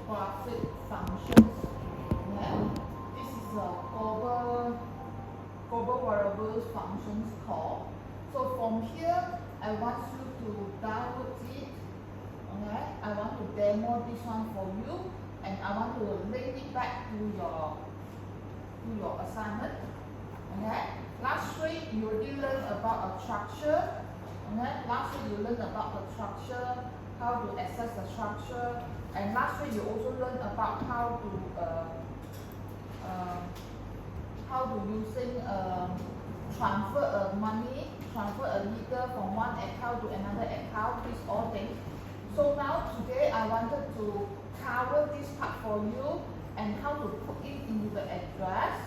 graphic functions. Okay? This is a global variables functions call. So from here, I want you to download it. Okay? I want to demo this one for you, and I want to link it back to your assignment. Okay? Last week you already learned about a structure. Okay? Last week you learned about the structure, how to access the structure, and last week you also learned about how to using transfer money, transfer a leader from one account to another account, these all things. So now today I wanted to cover this part for you and how to put it into the address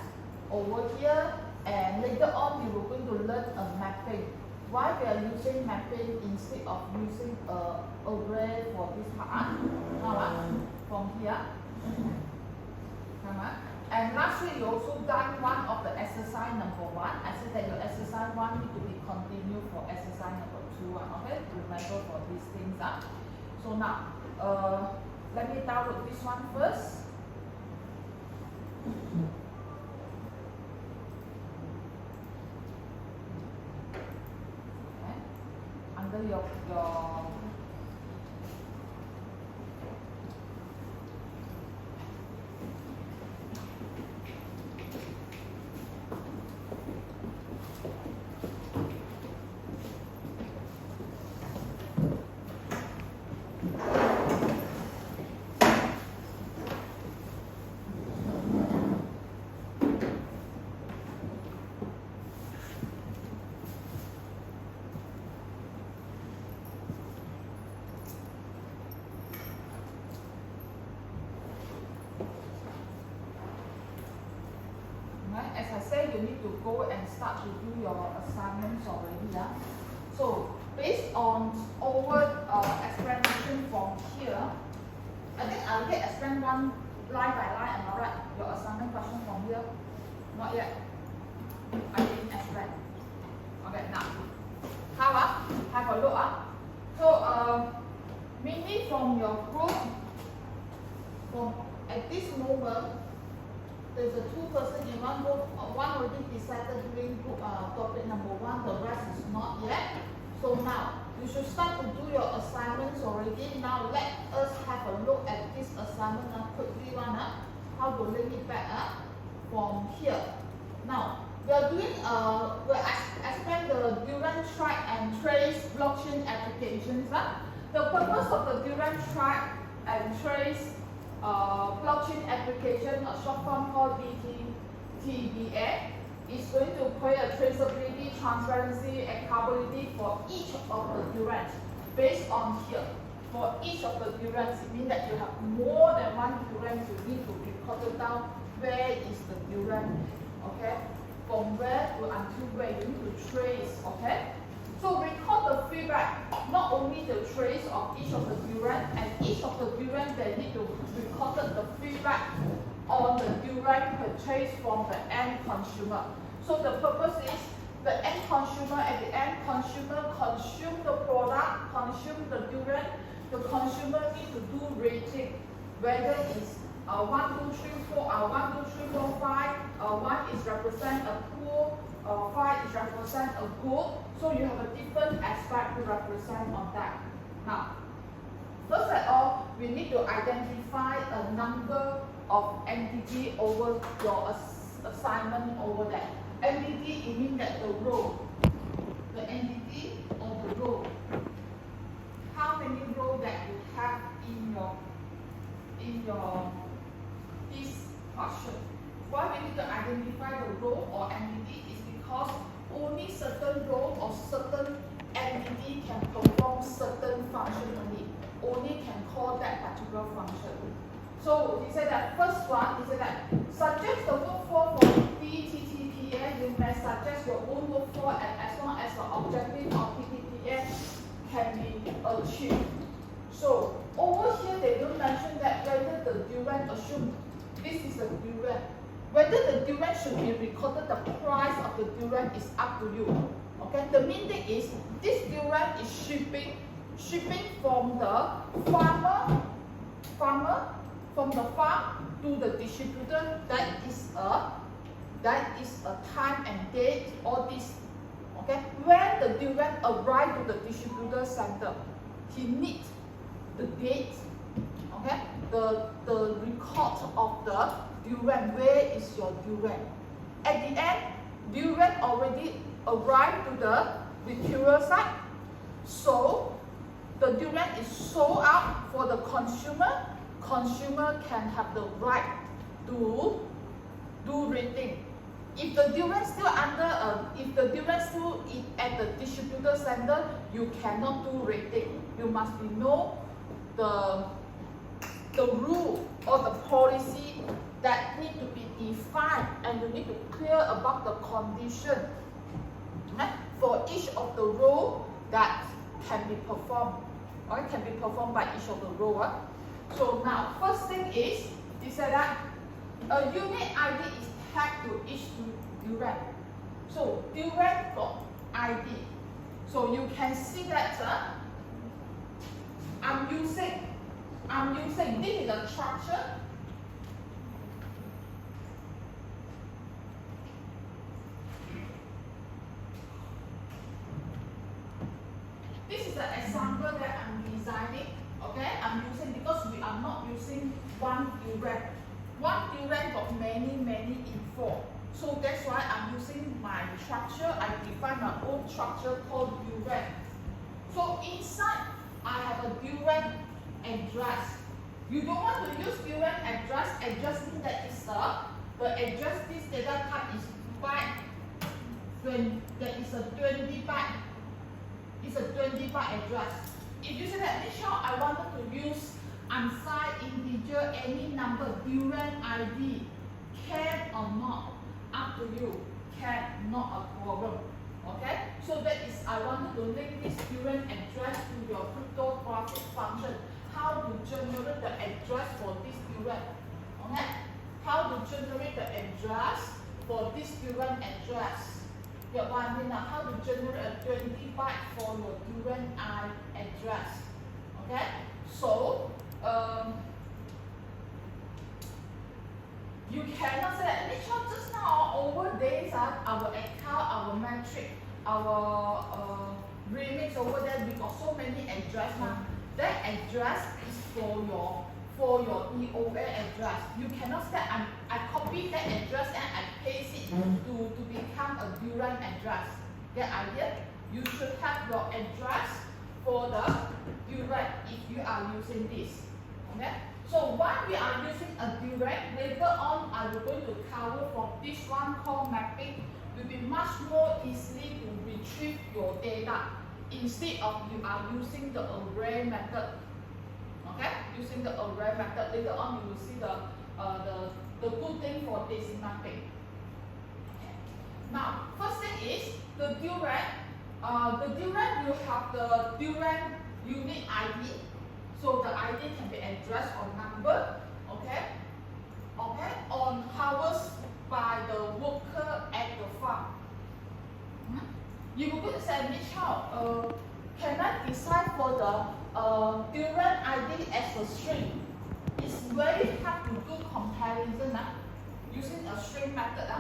over here, and later on we were going to learn a mapping. Why we are using mapping instead of using array for this part? From here. And last week you also done one of the exercise number 1. I said that your exercise 1 need to be continued for exercise number 2. Okay, remember for these things. So now, let me download this one first. Okay. Under your as I said, you need to go and start to do your assignments already. So based on our explanation from here, I think I'll get explain one line by line. Am I right? Your assignment question from here? Not yet. I didn't explain. Okay, now how have a look. So mainly from your group, from at this moment, there's a 2 person in one group. One already decided doing group topic number 1. The rest is not yet. So now you should start to do your assignments already. Now let us have a look at this assignment quickly. How to link it back from here. Now we are doing we'll explain the Durant track and trace blockchain applications. The purpose of the Durant track and trace blockchain application, a short form called DTBA, is going to create a traceability, transparency, and accountability for each of the Durants. Based on here, for each of the Durants, it means that you have more than one Durant. You need to record it down. Where is the Durant? Okay, from where to until where you need to trace. Okay. So record the feedback, not only the trace of each of the Durant, and each of the Durant they need to record the feedback on the Durant purchase from the end consumer. So the purpose is the end consumer, at the end consumer consume the product, consume the Durant. The consumer need to do rating, whether it's 1, 2, 3, 4, 1, 2, 3, 4, 5. 1 is represent a poor, 5 is represent a good. So you have a different aspect to represent on that. Now, first of all, we need to identify a number of entity over your assignment over there. Entity, it means that the row. The entity or the row. How many rows that you have in your this question. Why we need to identify the row or entity is because only certain row or certain entity can perform certain function only. Only can call that particular function. So he said that first one, he said that suggest the workflow for DTTPA. You may suggest your own workflow, and as long as the objective of TTPA can be achieved. So over here they don't mention that whether the Durant assume this is the Durant. Whether the Durant should be recorded, the price of the Durant is up to you. Okay, the main thing is this Durant is shipping from the farmer from the farm to the distributor, that is a time and date, all this. Okay, when the durian arrive to the distributor center, he needs the date, okay, the record of the durian, where is your durian. At the end, durian already arrived to the retailer side, so the durian is sold out for the consumer. Consumer can have the right to do rating. If the durian still if the durian still at the distributor center, you cannot do rating. You must know the rule or the policy that need to be defined, and you need to clear about the condition for each of the role that can be performed, or it can be performed by each of the role. So now, first thing is, he said that a unit ID is tagged to each durian. So durian got ID. So you can see that I'm using this is the structure. This is the example that I'm designing. Okay, I'm using, because we are not using one durian. One durian got many info. So that's why I'm using my structure. I define my own structure called durian. So inside, I have a durian address. You don't want to use durian address. Address means that is the address. This data type is byte. When there is a 20 byte, it's a 20 byte address. If you say that this short, I wanted to use unsigned integer, any number, durian ID, can or not, up to you, can, not a problem. Okay, so that is, I wanted to link this durian address to your cryptographic function. How to generate the address for this durian. Okay, how to generate the address for this durian address. Yeah, what I mean now, how to generate a 20 byte for your durian address. Okay, so you cannot say that just now over days our account, our metric, our remix over there, we got so many address now. That address is for your EOA address. You cannot say I copy that address and I paste it to become a durian address. Get idea? You should have your address for the durian if you are using this. Okay? So while we are using a durian, later on I will going to cover from this one called mapping. Will be much more easily to retrieve your data instead of you are using the array method. Okay, using the array method. Later on you will see the good thing for this mapping. Okay. Now, first thing is the durian. The durian will have the durian unit ID. So the ID can be address or number. Okay. Okay. On hours by the worker at the farm. You will say, Michelle, can I decide for the durian ID as a string? It's very hard to do comparison using a string method.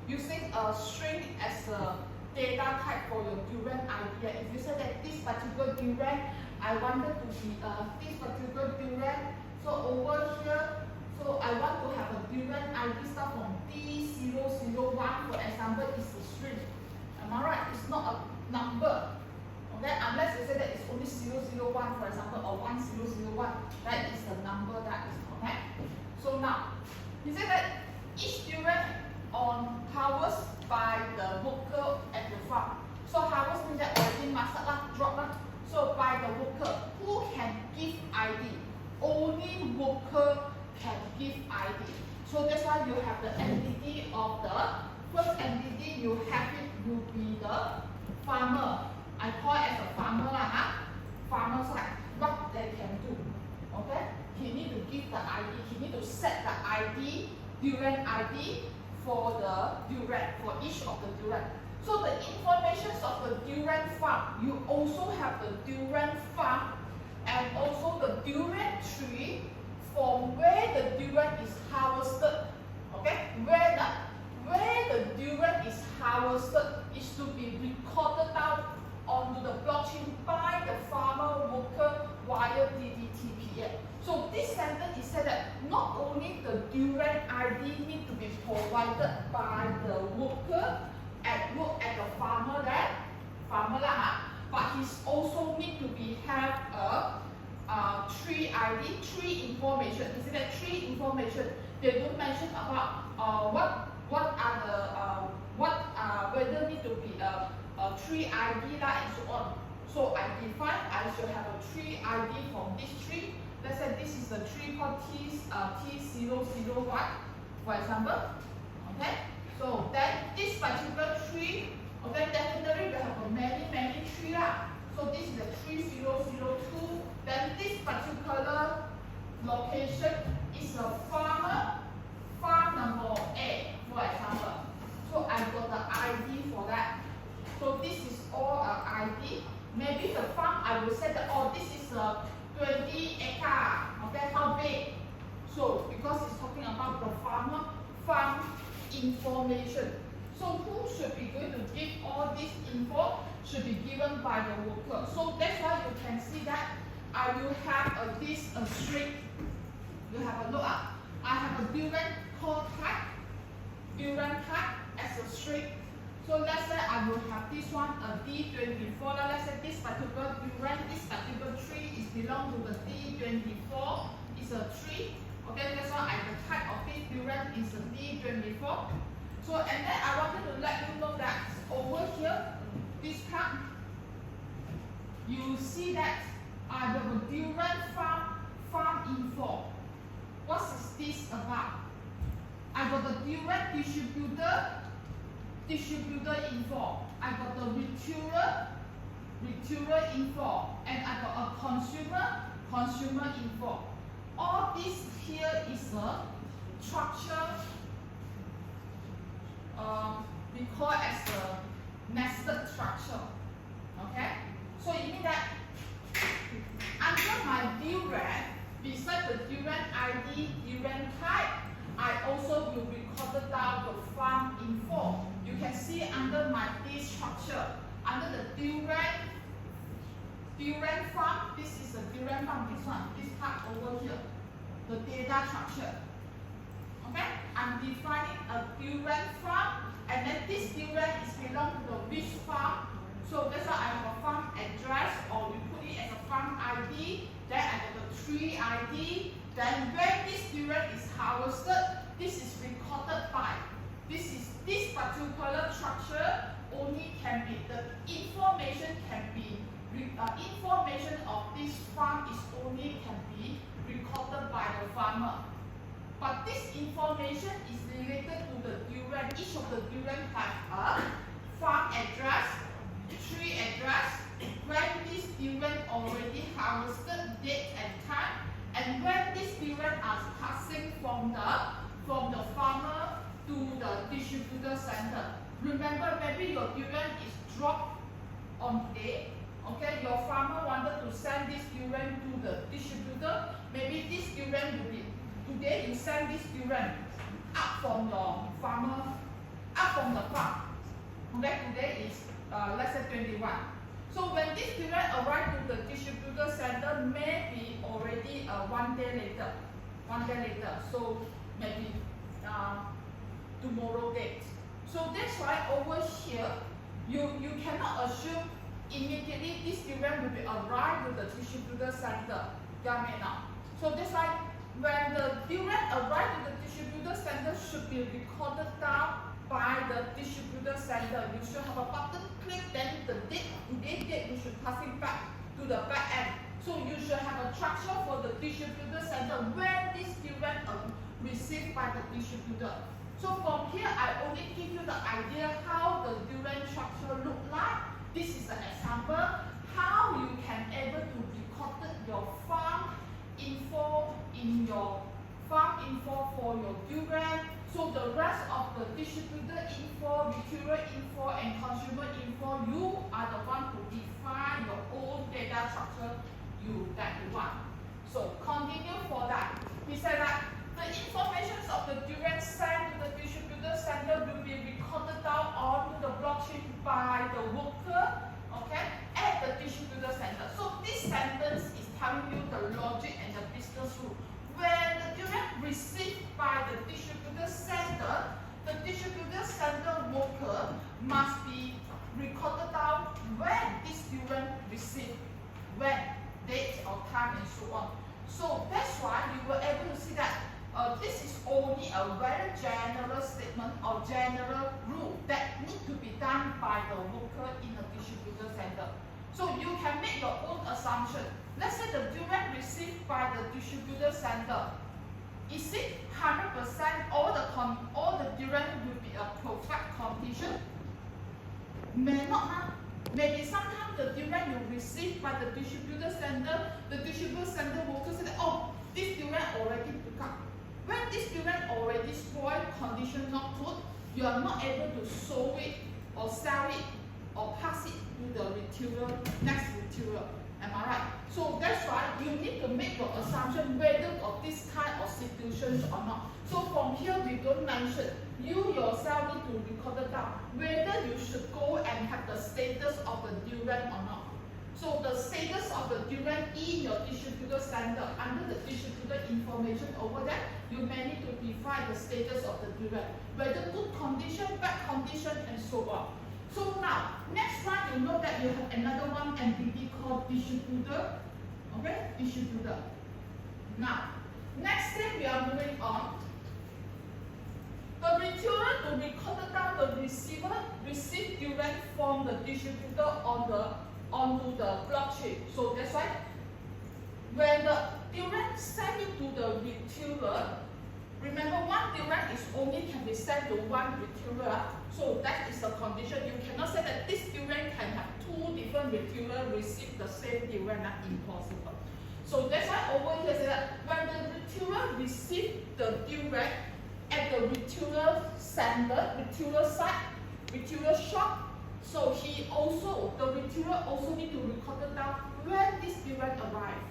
Using a string as a data type for your durian ID. If you say that this particular durian, I wanted to be this particular durian, so over here, so I want to have a durian ID start from D001, for example, is a string. Am I right? It's not a number. Okay, unless you say that it's only 001, for example, or 1001, that is the number that is okay. So now, he said that each durian on harvest by the worker at the farm. So harvest means that already mastered drop. So by the worker, who can give ID? Only worker can give ID. So that's why you have the entity of the first entity. You have it will be the farmer. I call it as a farmer farmer side. What they can do? Okay, he need to give the ID. He need to set the ID, durian ID for the durian, for each of the durian. So the information of the durian farm, you also have the durian farm and also the durian tree from where only the Durant ID need to be provided by the worker at work at the farmer there, farmer lah. But he also need to be have a tree ID, tree information. You see that tree information? They don't mention about what are the whether need to be a tree ID lah and so on. So I define I should have a tree ID from this tree. Let's say this is the tree called T001, for example. Okay. So then this particular tree, okay, definitely we have many tree lah. So this is the tree 002. Then this particular location is a farm number A, for example. So I got the ID for that. So this is all ID. Maybe the farm I will say that this is a 20 acre. Okay, how big? So because it's talking about the farm information. So who should be going to give all this info? Should be given by the worker. So that's why you can see that I will have this string. You have a look up. I have a Durant call type as a string. So let's say I will have this one a D24. Let's say this particular Durant, this particular tree is belong to the D24. It's a tree. Okay, that's why the type of this Durant is a D24. So and then I wanted to let you know that over here, this part, you see that I have a Durant farm info. What is this about? I got the Durant distributor info. I got the retailer info, and I got a consumer info. All this here is a structure. We call it as a nested structure. Okay. So it means that under my Durant, beside the Durant ID, Durant type, I also will record down the farm info. You can see under my this structure, under the Durant farm, this is the Durant farm, this part over here, the data structure. Okay, I'm defining a Durant farm, and then this Durant is belong to the which farm. So that's why I have a farm address, or we put it as a farm ID. Then I have a tree ID. Then when this Durant is harvested, this is recorded by. This particular structure only can be the information of this farm is only can be recorded by the farmer. But this information is related to the Durant. Each of the Durant have a farm address, tree address, when this Durant already harvested, date and time, and when this Durant are passing from the farmer to the distributor center. Remember, maybe your Durant is dropped on today. Okay, your farmer wanted to send this Durant to the distributor. Maybe this Durant will be today. You send this Durant up from your farmer, up from the farm. Okay, today is let's say 21. So when this Durant arrive to the distributor center, maybe already 1 day later. 1 day later. So maybe tomorrow date. So that's why over here, you cannot assume immediately this Durant will be arrived to the distributor center. Got me now? So that's why when the Durant arrive to the distributor center should be recorded down by the distributor center. You should have a button click, then the date, today's date, you should pass it back to the back end. So you should have a structure for the distributor center when this Durant received by the distributor. So from here, I only give you the idea how the Durant structure look like. This is an example how you can able to record your farm info in your farm info for your Durant. So the rest of the distributor info, retailer info, and consumer info, you are the one who define your own data structure that you want. So continue for that. He said that the information of the Durant sent to the distributor center will be recorded down onto the blockchain by the worker, okay, at the distributor center. So this sentence is telling you the logic and the business rule. When the Durant receives the distributor center, the distributor center worker must be recorded down when this durian received, when, date or time and so on. So that's why you were able to see that this is only a very general statement or general rule that need to be done by the worker in a distributor center. So you can make your own assumption. Let's say the durian received by the distributor center, is it 100% all the durian will be a perfect condition? May not. Maybe sometimes the durian you receive by the distributor center worker say that, oh, this durian already picked up. When this durian already spoiled, condition not good, you are not able to sow it or sell it or pass it to the retailer, next retailer. Am I right? So that's why you need to make your assumption whether of this kind of situations or not. So from here we don't mention. You yourself need to record it down whether you should go and have the status of the durian or not. So the status of the durian in your distributor center, under the distributor information over there, you may need to define the status of the durian, whether good condition, bad condition, and so on. So now, next one, you know that you have another one entity called distributor. Okay, distributor. Now, next thing we are moving on. The retailer to record down the receiver receive durian from the distributor onto the blockchain. So that's why when the durian sent it to the retailer, remember one durian is only can be sent to one retailer. So that is the condition. You cannot say that this durian can have two different retailers receive the same durian. That's impossible. So that's why over here say that when the retailer receive the durian at the retailer center, retailer site, retailer shop, so the retailer also need to record it down when this durian arrived.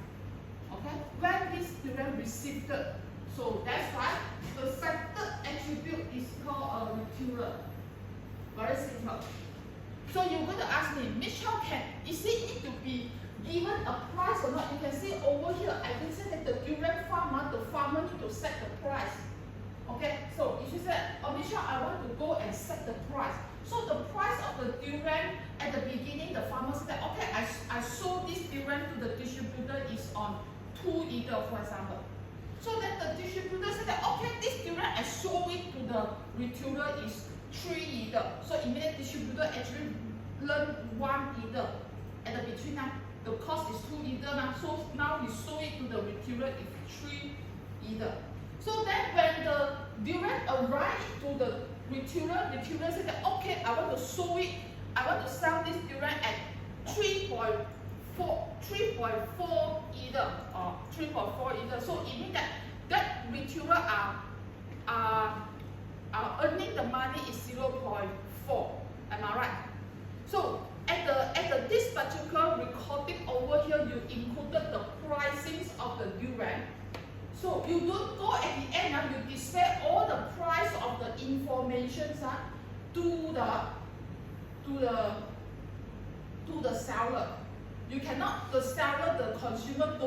Okay, when this durian received it. So that's why the second attribute is called a retailer. Very simple. So you're going to ask me, Michelle, is it need to be given a price or not? You can see over here, I can say that the durian farmer, the farmer need to set the price. Okay, so if you say, oh Michelle, I want to go and set the price. So the price of the durian at the beginning, the farmer said, okay, I sold this durian to the distributor is on 2 either, for example. So then the distributor said that, okay, this durian I sold it to the retailer is 3 either. So immediate distributor actually learn 1 either at the between now. The cost is 2 either now. So now he sold it to the retailer is 3 either. So then when the durian arrived to the retailer said that, okay, I want to sell it, I want to sell this durian at 3.4 either or 3.4 either. So it means that retailer are earning the money is 0.4. Am I right? So at this particular recording over here, you included the pricings of the durian. So you don't go at the end, you display all the price of the information to the seller. You cannot, the seller, the consumer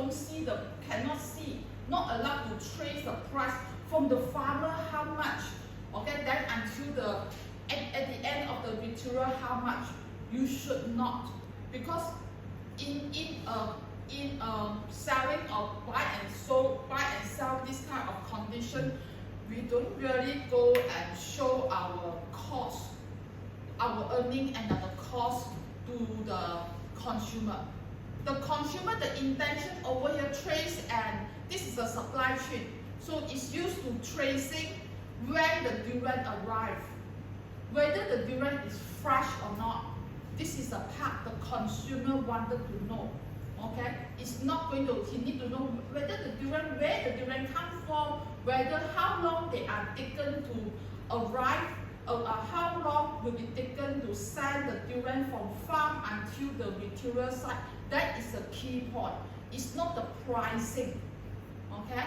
cannot see, not allowed to trace the price from the farmer how much. Okay, then until at the end of the retailer how much. You should not, because in selling or buy and sell this kind of condition, we don't really go and show our cost, our earning and the cost to the consumer. The consumer, the intention over here trace, and this is a supply chain, so it's used to tracing when the durian arrived, whether the durian is fresh or not. This is a part the consumer wanted to know. Okay, it's not going to, he need to know whether the durian, where the durian come from, whether how long they are taken to arrive, how long will be taken to send the durian from farm until the retailer site. That is the key point. It's not the pricing. Okay,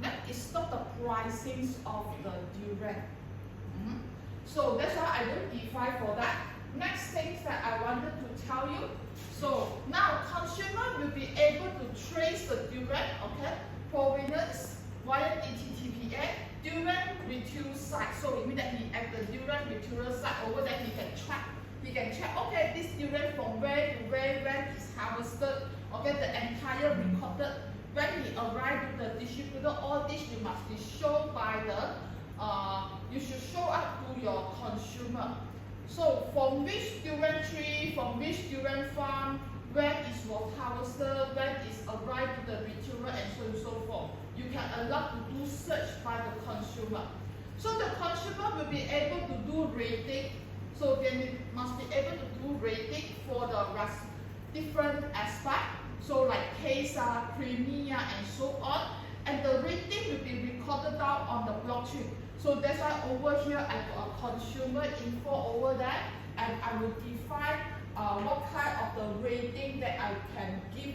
that is not the pricing of the durian. So that's why I don't define for that. Next things that I wanted to tell you. So now consumer will be able to trace the durian, okay, provenance via DTTPA. side. So it means that he at the durian retailer side over there he can track. He can check, okay, this durian from where to where is harvested, okay, the entire recorded. When he arrived to the distributor, all this you must be shown by the, you should show up to your consumer. So from which durian tree, from which durian farm, when it was harvested, when it's arrived to the retailer, and so on and so forth. You can allow to do search by the consumer. So the consumer will be able to do rating. So they must be able to do rating for the different aspects. So like taste, creamy, and so on. And the rating will be recorded down on the blockchain. So that's why over here I got a consumer info over there, and I will define what kind of the rating that I can give.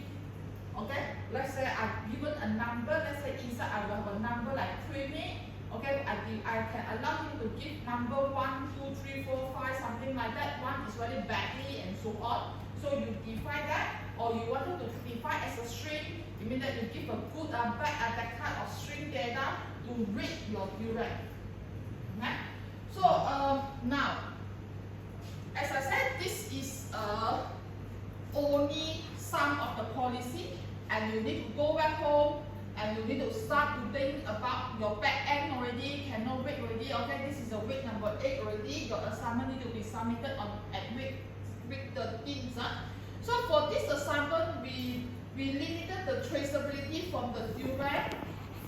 Okay, let's say I've given a number. Let's say inside I will have a number like creamy. Okay, I can allow him to give number 1, 2, 3, 4, 5, something like that. 1 is very baggy and so on. So you define that, or you wanted to define as a string. It means that you give a good that kind of string data to read your durian. Okay? So now, as I said, this is only some of the policy, and you need to go back home. And you need to start to think about your back end already, cannot wait already. Okay, this is a week number 8 already. Your assignment need to be submitted at week 13. So for this assignment, we limited the traceability from the durian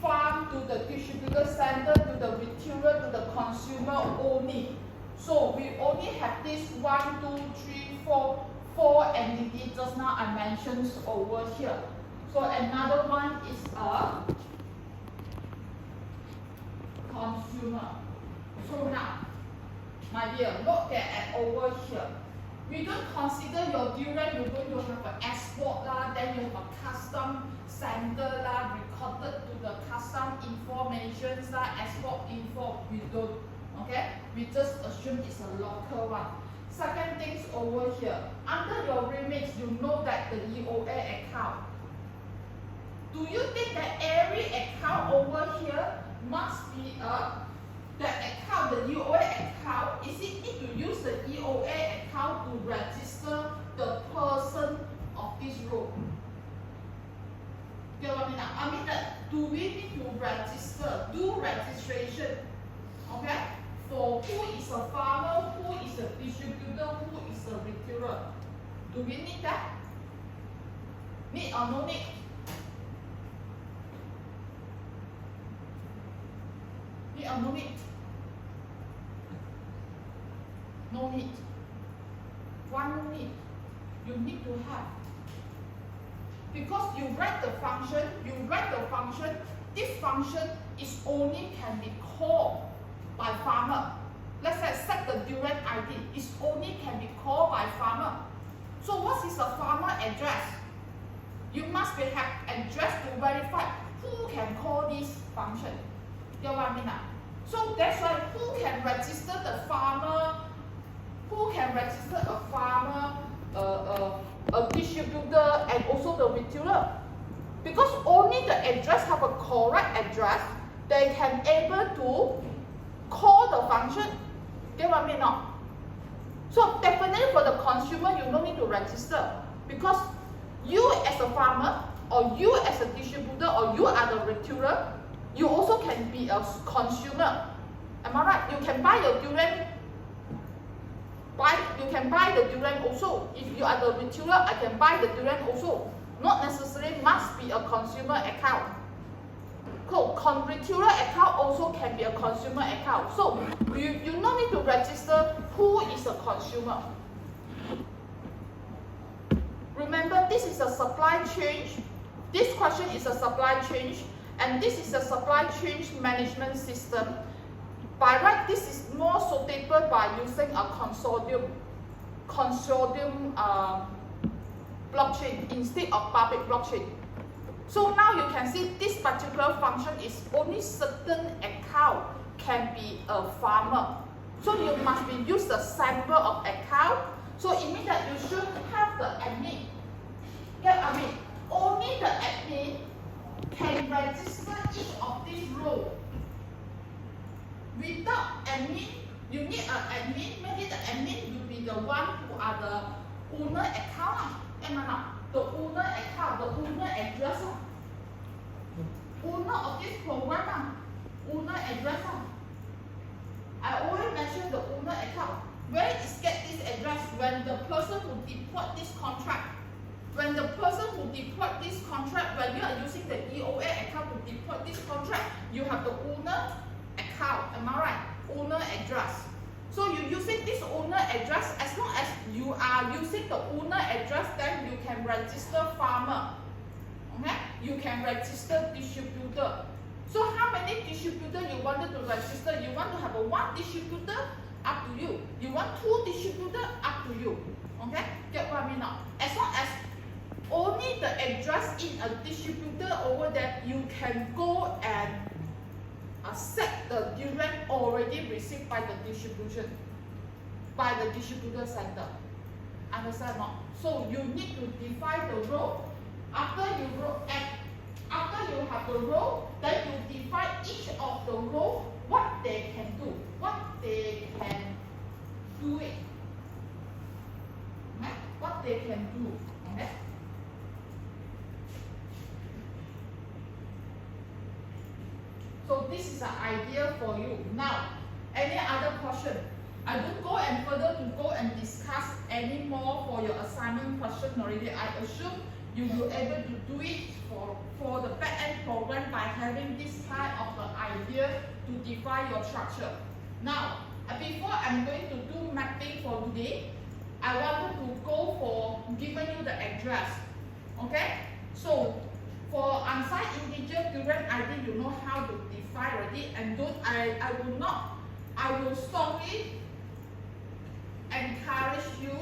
farm to the distributor center to the retailer to the consumer only. So we only have this 1, 2, 3, 4 entities just now I mentioned over here. So another one is a consumer. So now, my dear, look at over here. We don't consider your durian you're going to have an export lah, then you have a custom center lah, recorded to the custom information lah, export info. We don't. Okay? We just assume it's a local one. Second things over here. Under your remit, you know that the EOA account. Do you think that every account over here must be the account, the EOA account? Is it need to use the EOA account to register the person of this role? Get what I mean? I mean that do we need to register, do registration, okay? For who is a farmer, who is a distributor, who is a retailer? Do we need that? Need or no need? Need or no need? No need. One need. You need to have. Because you write the function, this function is only can be called by farmer. Let's say set the durian ID. It only can be called by farmer. So what is a farmer address? You must have address to verify who can call this function. You know what I mean now? So that's why who can register the farmer, who can register a farmer, a distributor, and also the retailer. Because only the address have a correct address, they can able to call the function. Get what I mean now? So definitely for the consumer, you don't need to register, because you as a farmer, or you as a distributor, or you are the retailer, you also can be a consumer. Am I right? You can buy your durian. You can buy the durian also. If you are the retailer, I can buy the durian also. Not necessarily must be a consumer account. Cool. Retailer account also can be a consumer account. So you don't need to register who is a consumer. Remember, this is a supply chain. This question is a supply chain, and this is a supply chain management system. By right, this is more suitable by using a consortium blockchain instead of public blockchain. So now you can see this particular function is only certain account can be a farmer. So you must be use the sample of account. So it means that you should have the admin. Yeah, I mean only the admin can register each of these rows. Without admin, you need an admin. Maybe the admin will be the one who are the owner account. Am I not? The owner account, the owner address. Owner of this program. Owner address. I always mention the owner account. Where is get this address? When the person who deployed this contract. When the person who deployed this contract, when you are using the EOA account to deploy this contract, you have the owner account. Am I right? Owner address. So you're using this owner address. As long as you are using the owner address, then you can register farmer. Okay? You can register distributor. So how many distributor you wanted to register? You want to have a one distributor? Up to you. You want two distributor? Up to you. Okay? Get what I mean now? As long as only the address in a distributor over there, you can go and accept the durian already received by the distribution, by the distributor center. Understand not? So you need to define the role. After you have the role, then you define each of the role, what they can do, what they can do it. Okay? What they can do. Okay? So this is an idea for you. Now, any other question? I don't go and further to go and discuss any more for your assignment question already. I assume you will be able to do it for the back-end program by having this kind of the idea to define your structure. Now, before I'm going to do mapping for today, I wanted to go for giving you the address. Okay? So, for unsigned integer durian ID, you know how to define already, and I will strongly encourage you,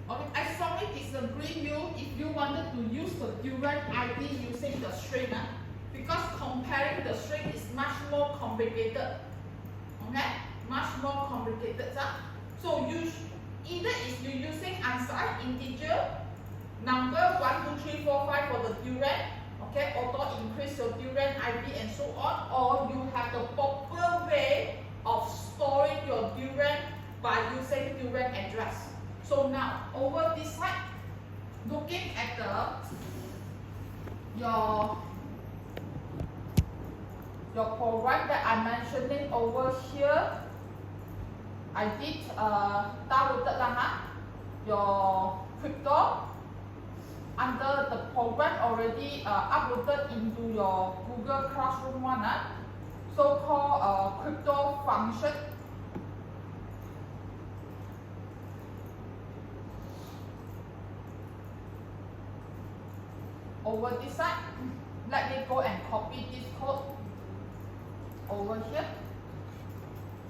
okay, I strongly disagree you if you wanted to use the durian ID using the string, because comparing the string is much more complicated. Okay? Much more complicated. So either is you using unsigned integer number 1, 2, 3, 4, 5 for the durian, okay, auto increase your durian ID and so on, or you have the proper way of storing your durian by using durian address. So now over this side, looking at your program that I'm mentioning over here, I did downloaded your crypto under the program already uploaded into your Google Classroom one, so-called crypto function. Over this side, let me go and copy this code over here.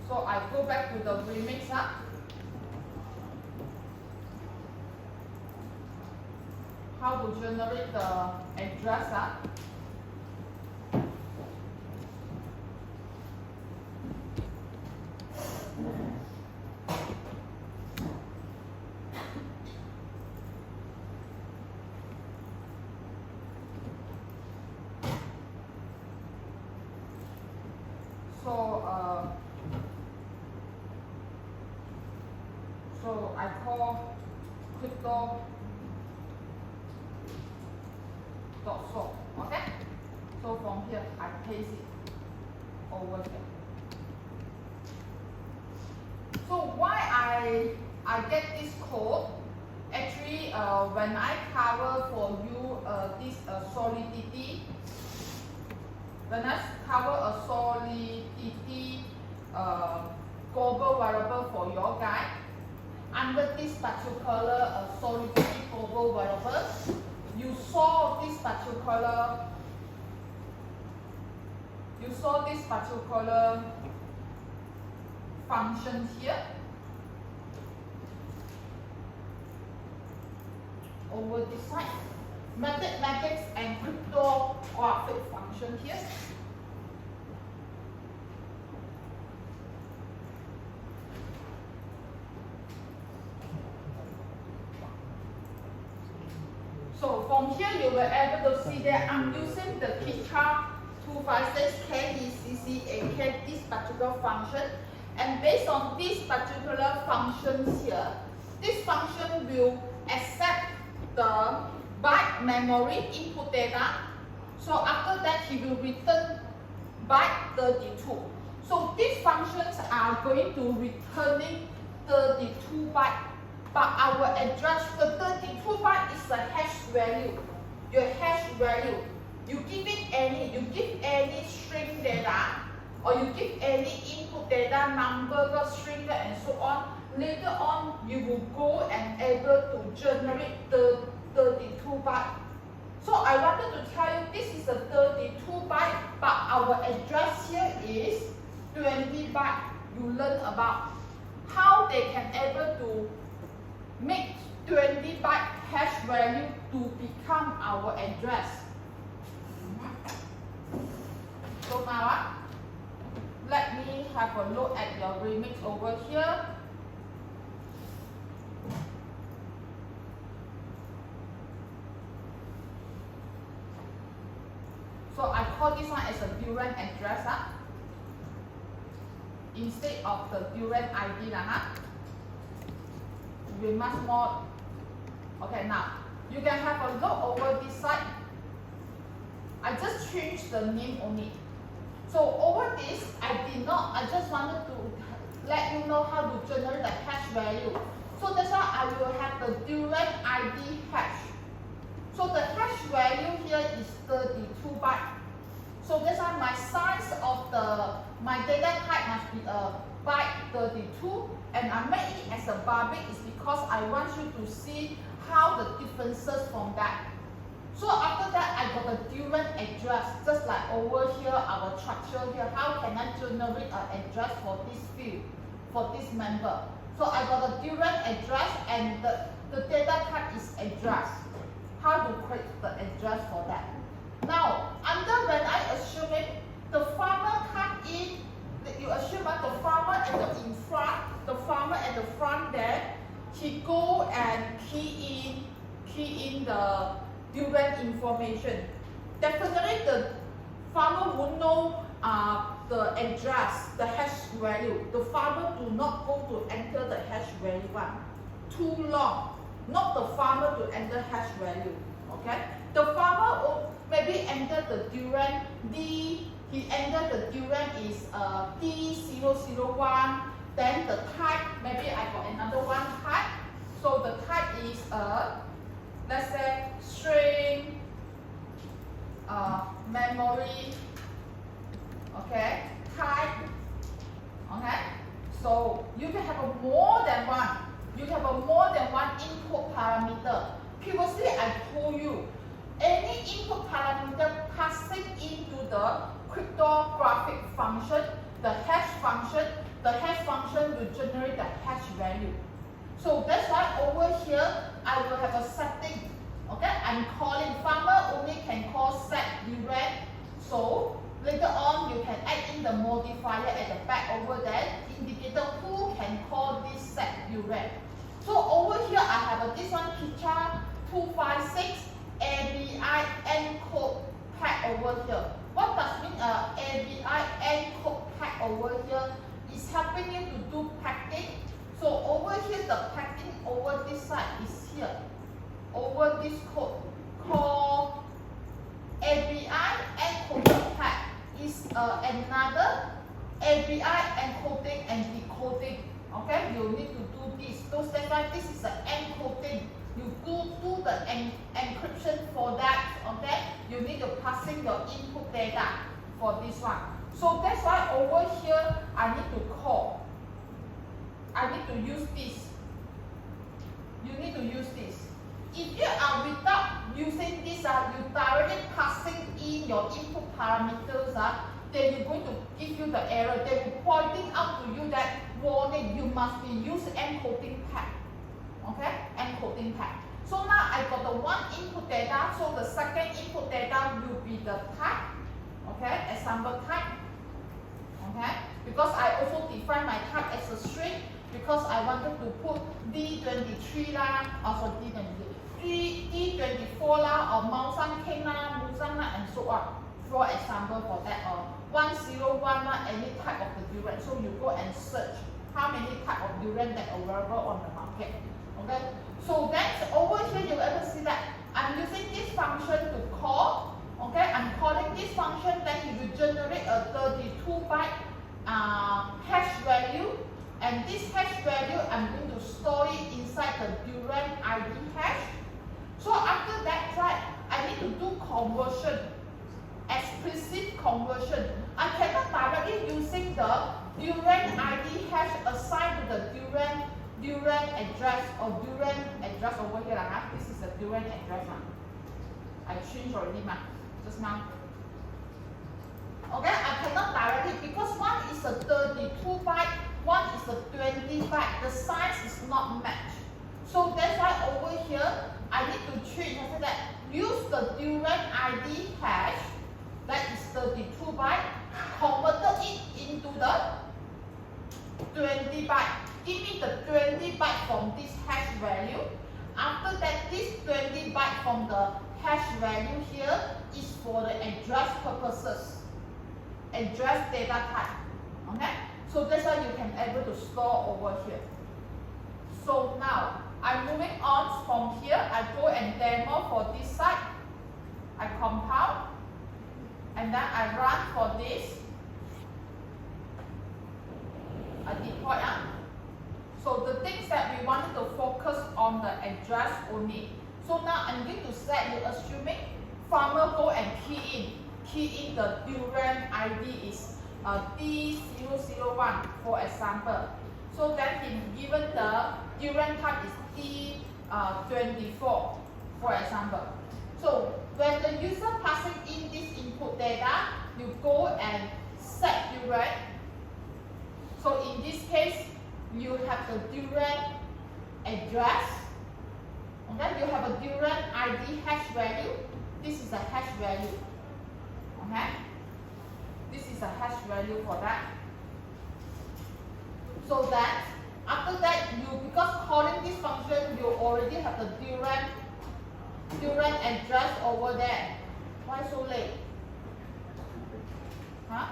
So I go back to the remix. How to generate the address. So I call crypto .so, okay? So from here I paste it over here. So why I get this code? Actually, when I cover for you this solidity, when I cover a solidity global variable for your guy, under this particular solidity global variable, you saw this particular function here. Over this side, mathematics and cryptographic function here. So from here you will be able to see that I'm using the key chart to 256 KDCCAK, this particular function, and based on this particular functions here, this function will accept the byte memory input data. So after that, he will return byte 32. So these functions are going to returning 32 byte, but our address, the 32 byte is the hash value, your hash value. You give any string data, or you give any input data, number, string, and so on. Later on, you will go and able to generate the 32 byte. So I wanted to tell you this is a 32 byte, but our address here is 20 byte. You learn about how they can able to make 20 byte hash value to become our address. So now, let me have a look at your remix over here. So I call this one as a Durand address instead of the Durand ID we must more. Okay, now you can have a look over this side. I just changed the name only. So over this, I just wanted to let you know how to generate the hash value. So that's why I will have the Durand ID hash. So the hash value here is 32 byte. So that's why my size of my data type must be a byte 32, and I make it as a bar bit is because I want you to see how the differences from that. So after that, I got the Durand address, just like over here, our structure here. How can I generate an address for this field, for this member? So I got the Durand address, and the data type is address. How to create the address for that? Now, when I assume it, the farmer come in, you assume that the farmer at the front there, he go and key in the Durand information. Definitely the farmer won't know the address, the hash value. The farmer do not go to enter the hash value one. Too long. Not the farmer to enter hash value. Okay? The farmer will maybe enter the Durand D. He entered the Durand is D001. Then the type, maybe I got another one type. So the type is let's say string, memory, okay, type, okay. So you can have a more than one. You have a more than one input parameter. Previously, I told you any input parameter passing into the cryptographic function, the hash function will generate the hash value. So that's why over here I will have a setting. Okay, I'm calling farmer only can call set Durand. So later on you can add in the modifier at the back over there, indicator who can call this set Durand. So over here I have this one Kicha 256 ABI encode pack over here. What does mean ABI encode pack over here? Is helping you to do packing. So over here the packing over this side is here. Over this code called ABI encoding pack is another ABI encoding and decoding. Okay, you need to do this. So that's why this is the encoding. You do the encryption for that. Okay, you need to passing your input data for this one. So that's why over here I need to call. I need to use this. You need to use this. If you are without using this, you directly passing in your input parameters, then you're going to give you the error. They will pointing out to you that warning, you must be use encoding pack. Okay, encoding pack. So now I got the one input data. So the second input data will be the type. Okay, example type. Okay, because I also define my type as a string because I wanted to put D23 lah, also D24 lah, or Mausang King lah, Musang lah, and so on. For example, for that 1011 any type of the durian. So you go and search how many type of durian that are available on the market. Okay. So then over here you ever see that I'm using this function to call. Okay, I'm calling this function, then it will generate a 32-byte hash value, and this hash value I'm going to store it inside the durian ID hash. So after that, right, I need to do conversion, explicit conversion. I cannot directly using the durian ID hash assigned to the durian address or durian address over here. This is the durian address. I changed already just now. Okay, I cannot directly because one is a 32-byte, one is a 20-byte. The size is not matched. So that's why over here I need to change after that. Use the durian ID hash that is 32-byte, converted it into the 20-byte. Give me the 20-byte from this hash value. After that, this 20-byte from the hash value here is for the address purposes, address data type. Okay, so that's why you can able to store over here. So now I'm moving on from here. I go and demo for this side. I compile and then I run for this. I deploy. So the things that we wanted to focus on the address only. So now I'm going to set you assuming farmer go and key in the durian ID is D001 for example. So then given the durian type is D24 for example. So when the user passing in this input data, you go and set durian. So in this case, you have the durian address. Okay, you have a durian ID hash value. This is a hash value. Okay, this is a hash value for that. So that after that, because calling this function, you already have the durian address over there. Why so late? Huh?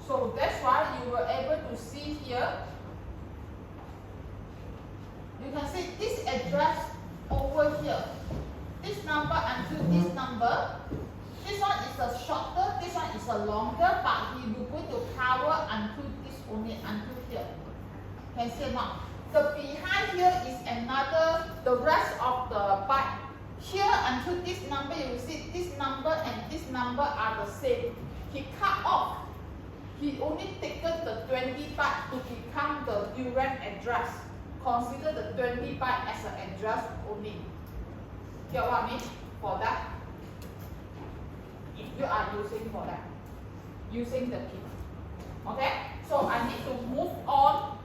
So that's why you were able to see here. You can see this address over here. This number until this number. This one is a shorter, this one is a longer, but he will going to cover until this only, until here. Can see or not? The behind here is another, the rest of the byte. Here until this number, you will see this number and this number are the same. He cut off. He only taken the 20 byte to become the durian address. Consider the 20 byte as an address only. Get what I mean? For that, if you are using for that, using the key. Okay? So I need to move on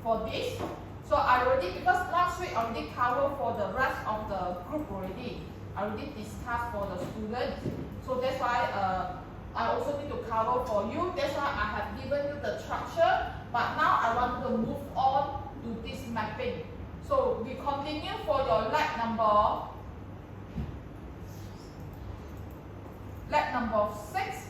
for this. So I already, because last week I already covered for the rest of the group already. I already discussed for the students. So that's why I also need to cover for you. That's why I have given you the structure. But now I want to move on to this mapping. So we continue for your lab number 6.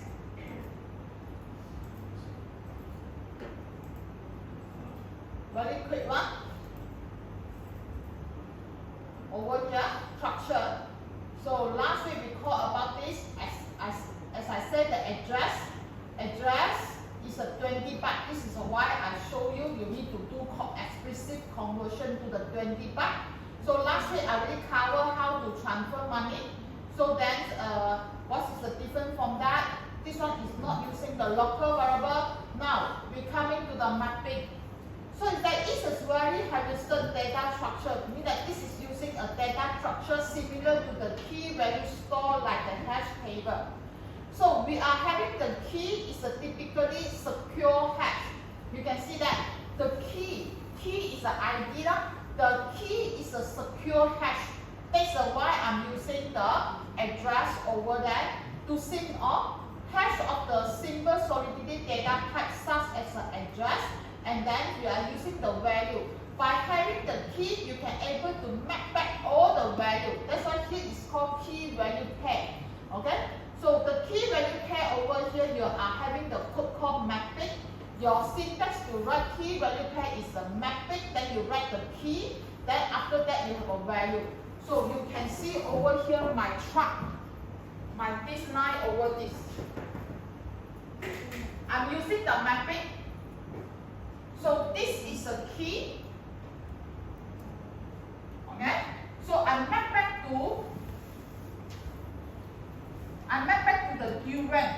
Very quick one. Over here, structure. So last week we called about this as I said, the address is a 20 byte. This is why I show you need to do explicit conversion to the 20 byte. So last week I already covered how to transfer money. So then what is the difference from that? This one is not using the local variable. Now we're coming to the mapping. So that is a very heuristic data structure. Meaning that this is using a data structure similar to the key value store like the hash table. So we are having the key is a typically secure hash. You can see that the key is an ID. The key is a secure hash. That's why I'm using the address over there to sync off hash of the simple solidity data type such as an address, and then we are using the value. By having the key, you can able to map back all the value. That's why here is called key value pair. Okay? So the key value pair over here, you are having the code called mapping. Your syntax to write key value pair is the mapping, then you write the key, then after that you have a value. So you can see over here my truck, my this line over this. I'm using the mapping. So this is a key. Okay? So I map back to the Durand.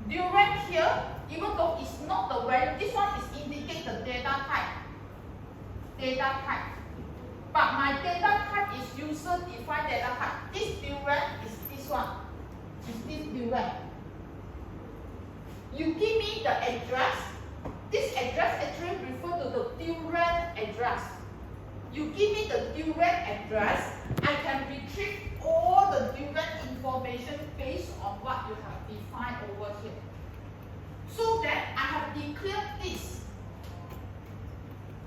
Durand here, even though it's not the value, this one is indicate the data type. Data type. But my data type is user defined data type. This Durand is this one. Is this Durand. You give me the address. This address actually refers to the Durand address. You give me the Durand address, I can retrieve all the Durand information based on what you have defined over here. So that I have declared this.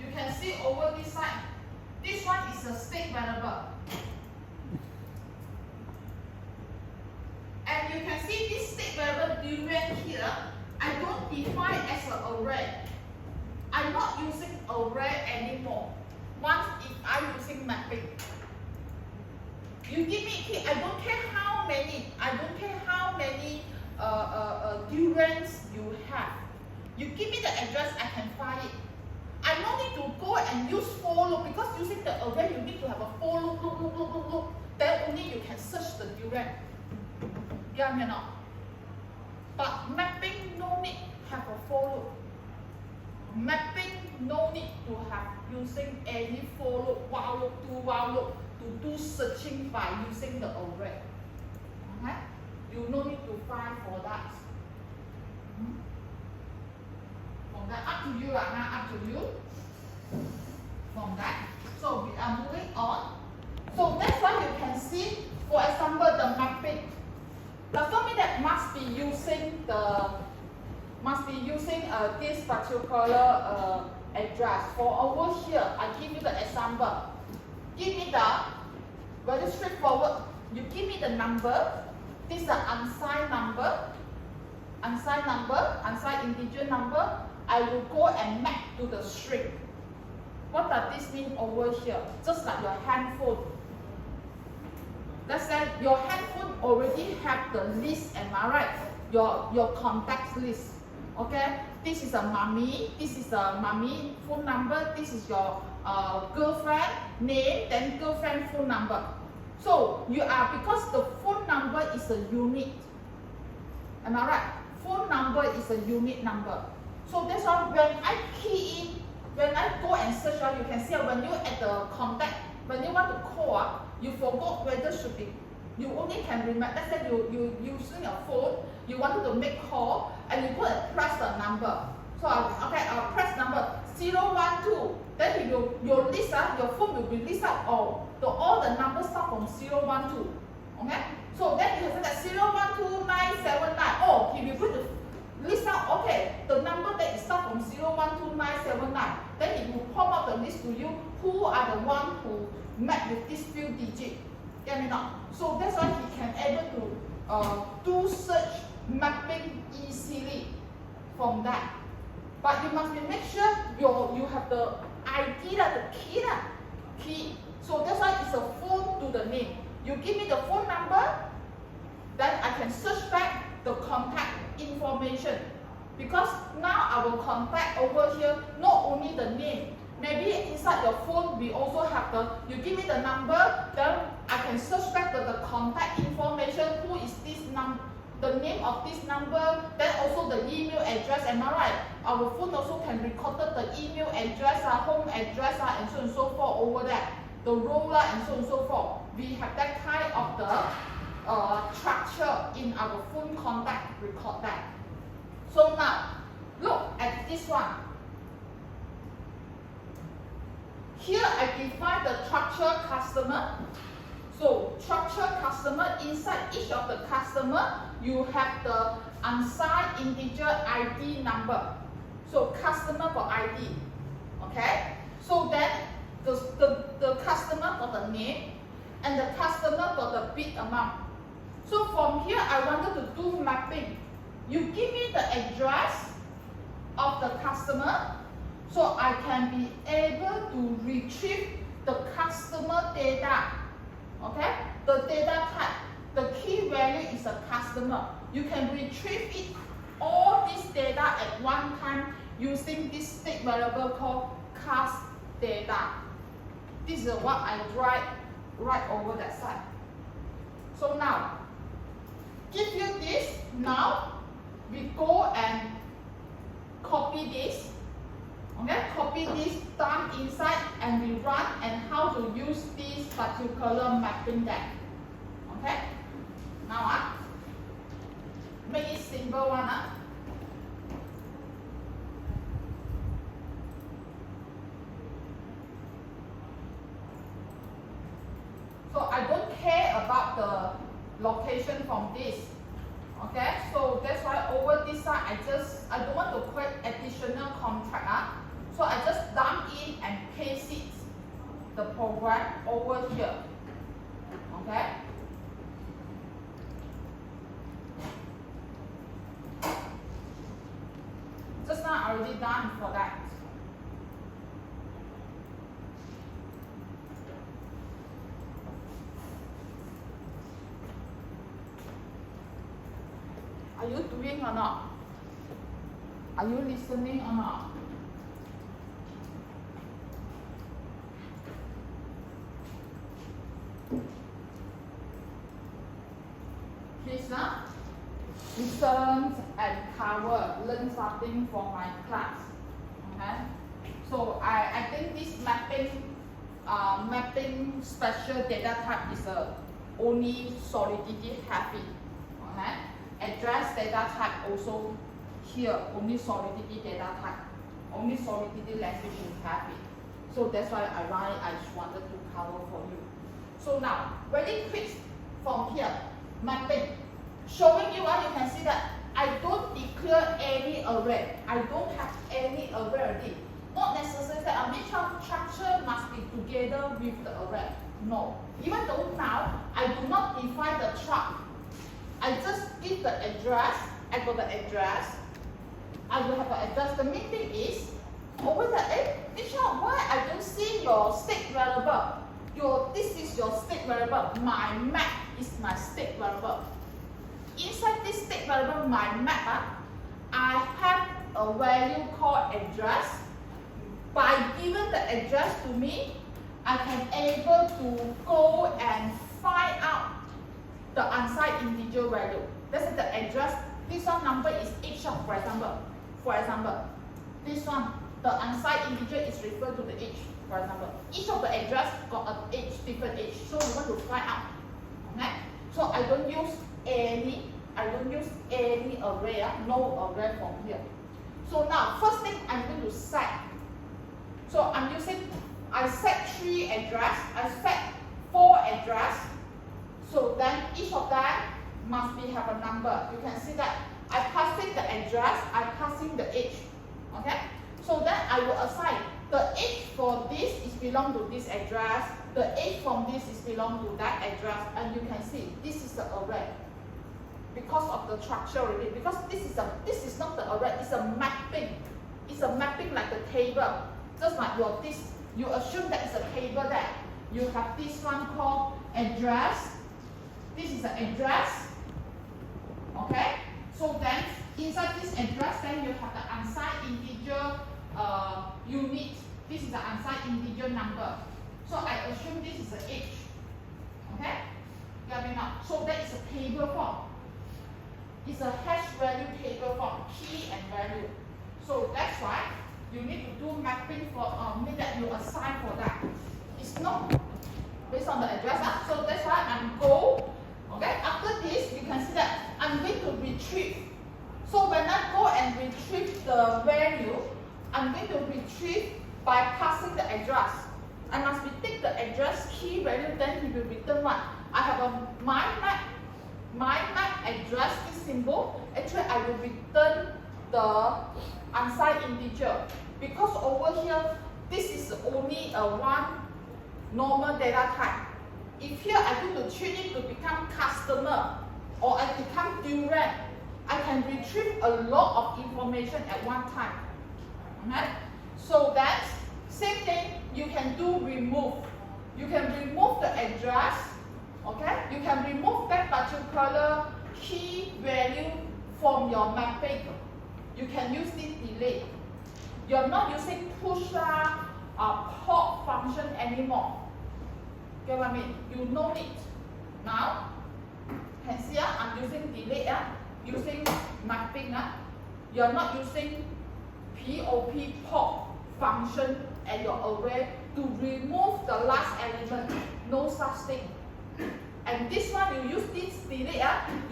You can see over this side. This one is a state variable. And you can see this state variable Durand here, I don't define as an array. I'm not using array anymore. Once if I'm using mapping. You give me key, I don't care how many Durands you have. You give me the address, I can find it. I don't need to go and use for loop because using the array you need to have a for loop. Then only you can search the Durand. Yeah, me not. But mapping no need have a for loop. Mapping no need to have using any for loop, while loop to do searching by using the array. Okay? You no need to find for that. From that up to you right now, up to you. From that. So we are moving on. So that's why you can see, for example, the mapping. Doesn't mean that must be using this particular address. For over here, I give you the example. Give me the very straightforward. You give me the number. This is an unsigned number. Unsigned integer number. I will go and map to the string. What does this mean over here? Just like your handphone. Let's say your handphone already have the list, am I right? Your contacts list. Okay, this is a mommy, this is a mommy phone number, this is your girlfriend name, then girlfriend phone number. So you are, because the phone number is a unit. Am I right? Phone number is a unit number. So that's why when I key in, when I go and search, you can see when you at the contact, when you want to call, you forgot whether should be, you only can remember, let's say you using a phone, you wanted to make call, and you go and press the number. So I'll press number 012. Then your list, your phone will be list out all the numbers start from 012. Okay? So then you have that 012979. Oh, if you put the list out, okay, the number that is start from 012979. Then it will pop up the list to you who are the one who met with this few digits. Get me now? So that's why he can able to do search mapping easily from that. But you must make sure you have the ID, the key. So that's why it's a phone to the name. You give me the phone number, then I can search back the contact information. Because now our contact over here, not only the name, maybe inside your phone we also have you give me the number, then I can search back the contact information, who is this number, the name of this number, then also the email address, am I right? Our phone also can record the email address, home address, and so on and so forth over there, the roller and so on and so forth. We have that kind of the structure in our phone contact, record that. So now, look at this one. Here I define the structure customer. So structure customer, inside each of the customer, you have the unsigned integer ID number. So customer for ID. Okay? So then the customer got the name and the customer got the bid amount. So from here I wanted to do mapping. You give me the address of the customer so I can be able to retrieve the customer data. Okay? The data type, the key value is a customer. You can retrieve it, all this data at one time using this state variable called cast data. This is what I write right over that side. So now, give you this. Now, we go and copy this. Okay, copy this down inside and we run and how to use this particular mapping there. Okay, now make it simple one. So I don't care about the location from this. Okay, so that's why over this side I don't want to create additional contract. So I just dump in and paste it, the program over here. Okay. Just now I already done for that. Are you doing or not? Are you listening or not? Please listen and cover, learn something from my class. Okay? So I think this mapping special data type is only Solidity have it. Okay? Address data type also here, only Solidity data type, only Solidity language will have it. So that's why I just wanted to cover for you. So now, very quick from here, mapping. Showing you you can see that I don't declare any array. I don't have any array already. Not necessarily that a matrix structure must be together with the array. No. Even though now I do not define the truck. I just give the address. I got the address. I will have an address. The main thing is over there, Michelle, why I don't see your state variable? This is your state variable. My map is my state variable. Inside this state variable, my map, I have a value called address. By giving the address to me, I can able to go and find out the unsigned integer value. That's the address. This one number is age, for example. For example, this one, the unsigned integer is referred to the age. For example, each of the address got an age, different age. So we want to find out. Okay? So I don't use any array, no array from here. So now, first thing I'm going to set. So I set 3 address, I set 4 address. So then each of them must have a number. You can see that I passing the address, I passing the age. Okay? So then I will assign the age for this is belong to this address, the age from this is belong to that address, and you can see this is the array. Because of the structure already, because this is not the array, it's a mapping. It's a mapping like the table. Just like you assume that it's a table there. You have this one called address. This is the address. Okay? So then inside this address, then you have the unsigned integer unit. This is the unsigned integer number. So I assume this is the age. Okay? Get me now? So that is a table form. It's a hash value table form, key and value. So that's why you need to do mapping for mean that you assign for that. It's not based on the address. So that's why I'm go. Okay, after this you can see that I'm going to retrieve. So when I go and retrieve the value, I'm going to retrieve by passing the address. I must be take the address key value, then he will return what? I have a my map address, this symbol. Actually I will return the unsigned integer because over here this is only a one normal data type. If here I going to change it to become customer or I become Durian, I can retrieve a lot of information at one time. Okay? So that same thing, you can do remove. You can remove the address. Okay? You can remove that particular key value from your mapping. You can use this delete. You're not using push pop function anymore. Get what I mean? You know it. Now, can see I'm using delete, using mapping. You're not using pop function at your array to remove the last element. No such thing. And this one, you use this delete,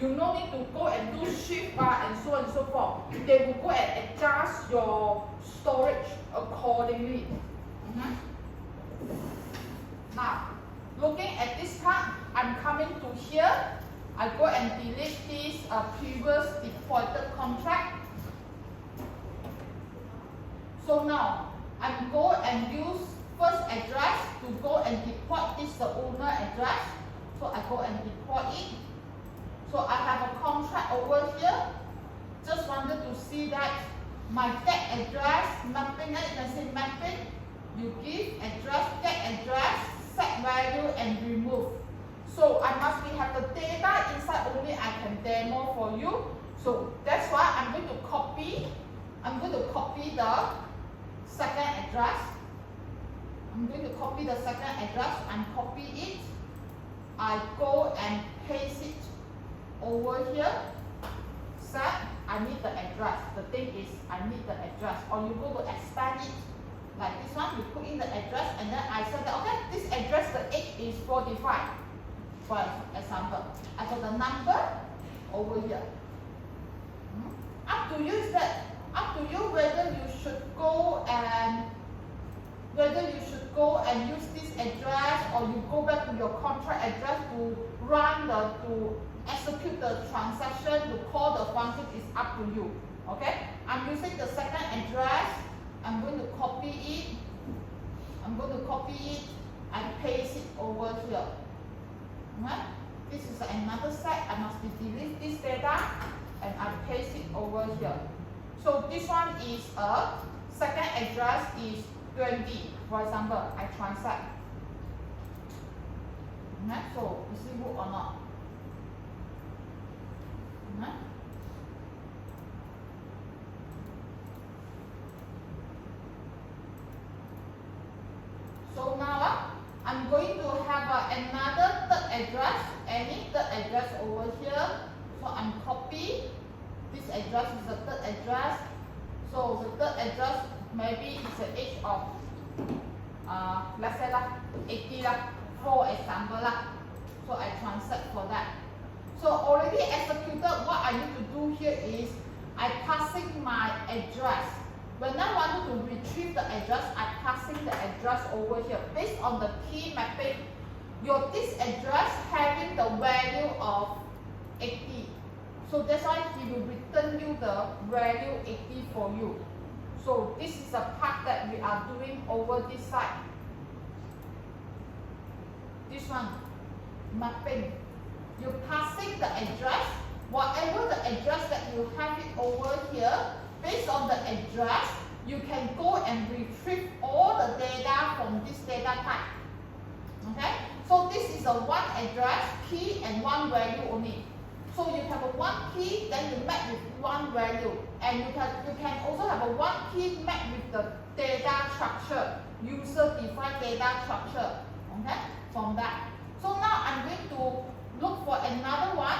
you no need to go and do shift bar and so on and so forth. They will go and adjust your storage accordingly. Now, looking at this part, I'm coming to here. I go and delete this previous defaulted contract. So now, I go and use first address to go and deploy this the owner address. So I go and deploy it. So I have a contract over here. Just wanted to see that my tag address mapping, you can say mapping. You give address, tag address, set value and remove. So I must have the data inside only I can demo for you. So that's why I'm going to copy. I'm going to copy the second address. I'm going to copy the second address and copy it. I go and paste it over here. Set, I need the address. The thing is, I need the address. Or you go to expand it. Like this one, you put in the address and then I said that, okay, this address, the age is 45. For example, I got the number over here. Up to you is that, up to you whether you should go and use this address or you go back to your contract address to run to execute the transaction, to call the function is up to you. Okay? I'm using the second address. I'm going to copy it. I'm going to copy it and paste it over here. Okay? This is another set. I must delete this data and I paste it over here. So this one is a second address is 20. For example, I transact. Okay? So is it good or not? Okay? So now I'm going to have another third address, any third address over here. So I'm copy. This address is the third address. So the third address maybe it's the age of let's say 80 for example. So I transact for that. So already executed, what I need to do here is I passing my address. When I want to retrieve the address, I passing the address over here. Based on the key mapping, this address having the value of 80. So that's why he will return you the value 80 for you. So this is the part that we are doing over this side. This one, mapping. You passing the address, whatever the address that you have it over here, based on the address, you can go and retrieve all the data from this data type. Okay? So this is a one address, key, and one value only. So you have a one key, then you map with one value. And you can also have a one key map with the data structure, user-defined data structure. Okay? From that. So now I'm going to look for another one.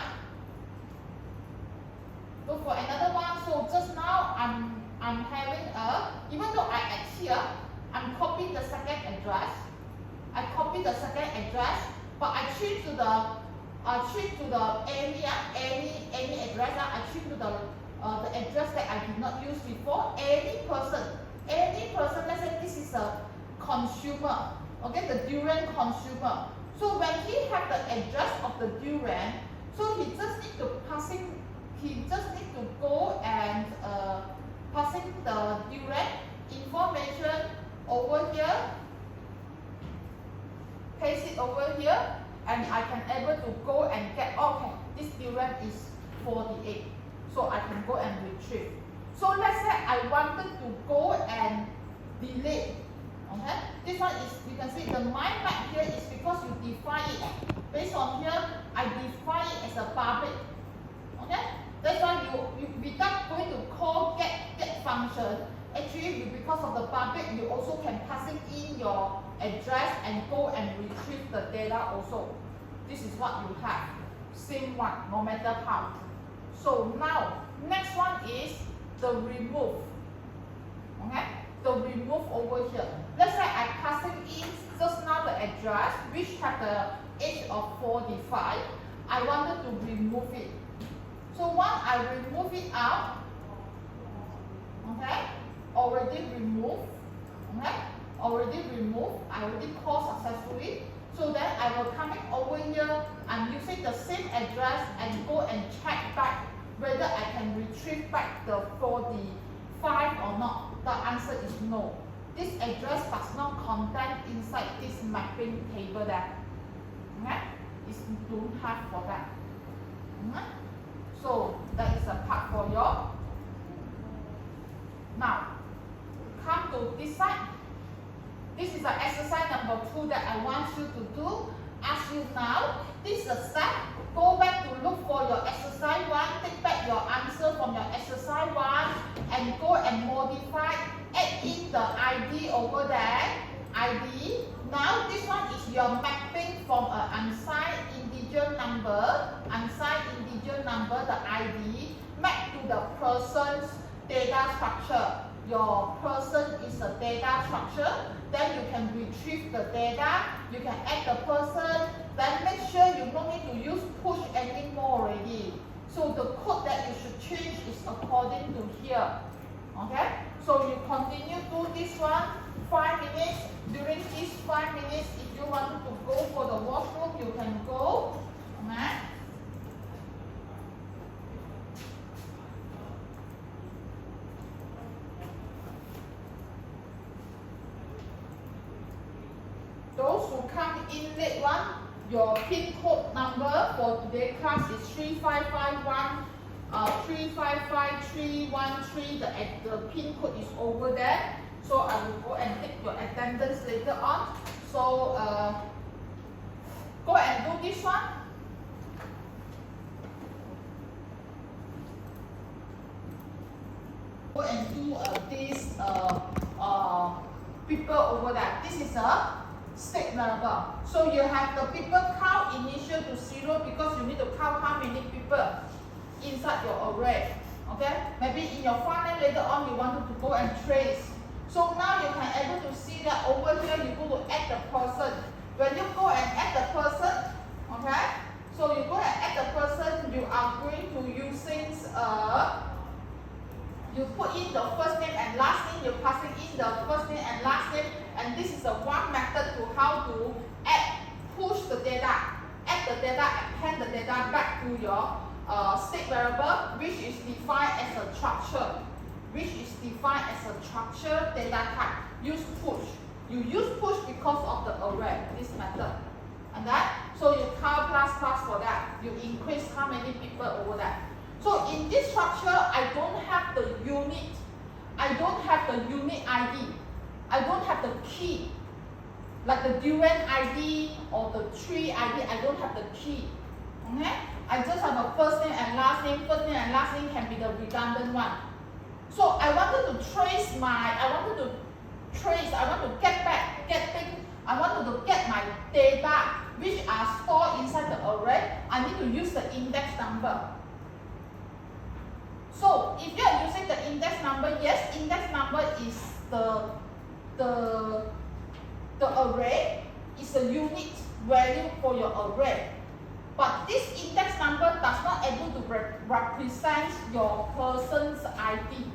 Look for another one. So just now I'm having even though I add here, I'm copying the second address. I copy the second address, but I change to the any address. I change to the address that I did not use before. Any person. Let's say this is a consumer. Okay, the Durian consumer. So when he have the address of the Durian, so he just need to go and passing the Durian information over over here, paste it over here, and I can able to go and get, okay, this durian is 48. So I can go and retrieve. So let's say I wanted to go and delete. Okay, this one is, you can see the mind map here is because you define it. Based on here, I define it as a public. Okay, that's why you without going to call get function, actually because of the public, you also can passing in your address and go and retrieve the data also. This is what you have. Same one, no matter how. So now, next one is the remove. Okay, the remove over here. Let's say I passing in just now the address which have the age of 45. I wanted to remove it. So once I remove it out, okay, already removed. Okay, already removed. I already call successfully. So then I will come in over here and using the same address and go and check back whether I can retrieve back the 45 or not. The answer is no. This address does not contain inside this mapping table there. Okay? It's don't have for that. Okay? So that is a part for you. Now, come to this side. This is the exercise number 2 that I want you to do. Ask you now, this is a step. Go back to look for your exercise 1. Take back your answer from your exercise 1 and go and modify. Add in the ID over there. ID. Now this one is your mapping from an unsigned integer number. Unsigned integer number, the ID. Map to the person's data structure. Your person is a data structure. Then you can retrieve the data, you can add the person, then make sure you don't need to use push anymore already. So the code that you should change is according to here. Okay? So you continue do this one, 5 minutes. During these 5 minutes, if you want to go for the washroom, you can go. Okay? Those who come in late one, your pin code number for today's class is 3551 355313. The pin code is over there. So I will go and take your attendance later on. So go and do this one. Go and do this people over there. This is a state variable. So you have the people count initial to 0 because you need to count how many people inside your array. Okay? Maybe in your front end later on you wanted to go and trace. So now you can able to see that over here you go to add the person. When you go and add the person, okay? So you go and add the person, you are going to using you put in the first name and last name, you're passing in the first name and last name, and this is a one method to how to add, push the data, add the data and hand the data back to your state variable, which is defined as a structure, data type. Use push. You use push because of the array, this method. And that, so you count plus for that. You increase how many people over there. So in this structure, I don't have the unit. I don't have the unit ID. I don't have the key. Like the durian ID or the tree ID, I don't have the key. Okay? I just have a first name and last name. First name and last name can be the redundant one. So I wanted to trace I want to get back, I wanted to get my data which are stored inside the array. I need to use the index number. So if you are using the index number, yes, index number is the array, is a unit value for your array. But this index number does not able to represent your person's ID.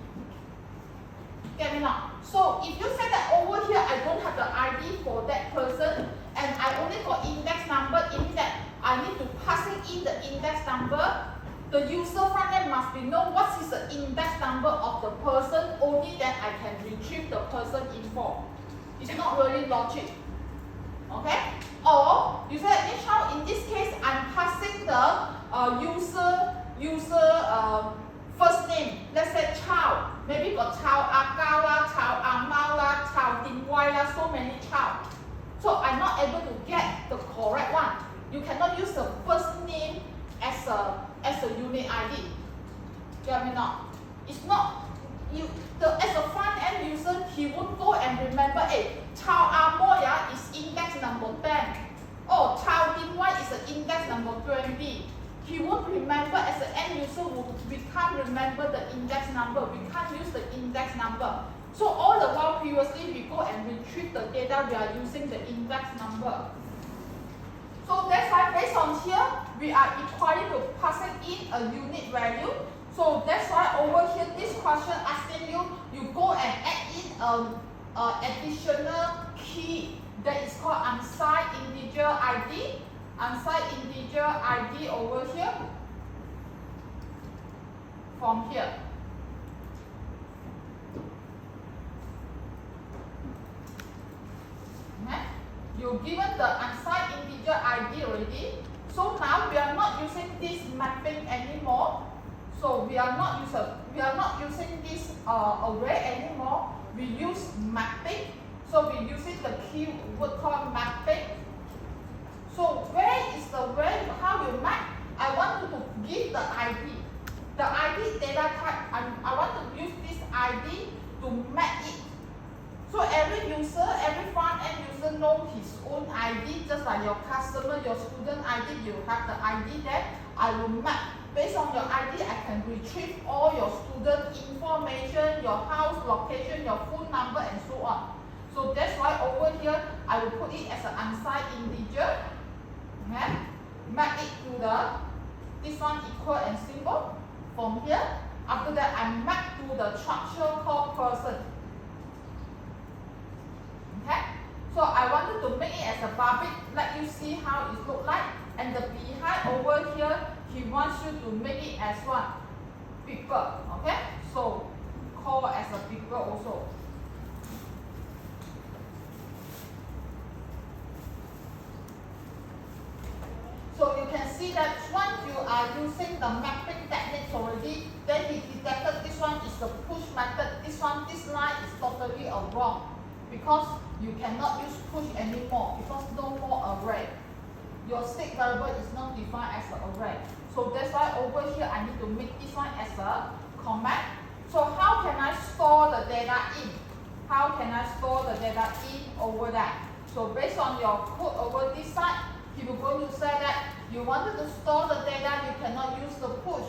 Get me now? So if you say that over here I don't have the ID for that person and I only got index number, it means that I need to passing in the index number. The user front end must be know what is the index number of the person, only then I can retrieve the person info. It's not really logic. Okay? Or you say, how in this case I'm passing the user first name. Let's say child. Maybe got child Akao lah, child Amao lah, child Dingwai lah, so many child. So I'm not able to get the correct one. You cannot use the first name as a unit ID. Get me not? It's not as a front end user, he won't go and remember, hey, child Amoya is index number 10. Oh, child Dingwai is the index number 20. He won't remember as an end user. We can't remember the index number. We can't use the index number. So all the while previously we go and retrieve the data, we are using the index number. So that's why based on here, we are required to pass it in a unit value. So that's why over here, this question asking you, you go and add in additional key that is called unsigned integer ID. Unsigned integer ID over here, from here. Okay? You given the unsigned integer ID already. So now we are not using this mapping anymore. So we are not using this array anymore. We use mapping. So we using the keyword called mapping. So where is the way how you map? I want you to give the ID. The ID data type, I want to use this ID to map it. So every user, every front end user knows his own ID, just like your customer, your student ID, you have the ID there. I will map. Based on your ID, I can retrieve all your student information, your house location, your phone number, and so on. So that's why over here, I will put it as an unsigned integer. Okay? Map it to this one equal and symbol. From here, after that, I map to the structure called person. Okay? So I wanted to make it as a public, let you see how it look like. And the behind over here, he wants you to make it as what? People. Okay? So call as a people also. So you can see that once you are using the mapping techniques already, then he detected this one is the push method. This line is totally wrong, because you cannot use push anymore, because no more array. Your state variable is not defined as an array. So that's why over here I need to make this one as a comment. So how can I store the data in? How can I store the data in over there? So based on your code over this side, he will going to say that you wanted to store the data, you cannot use the push.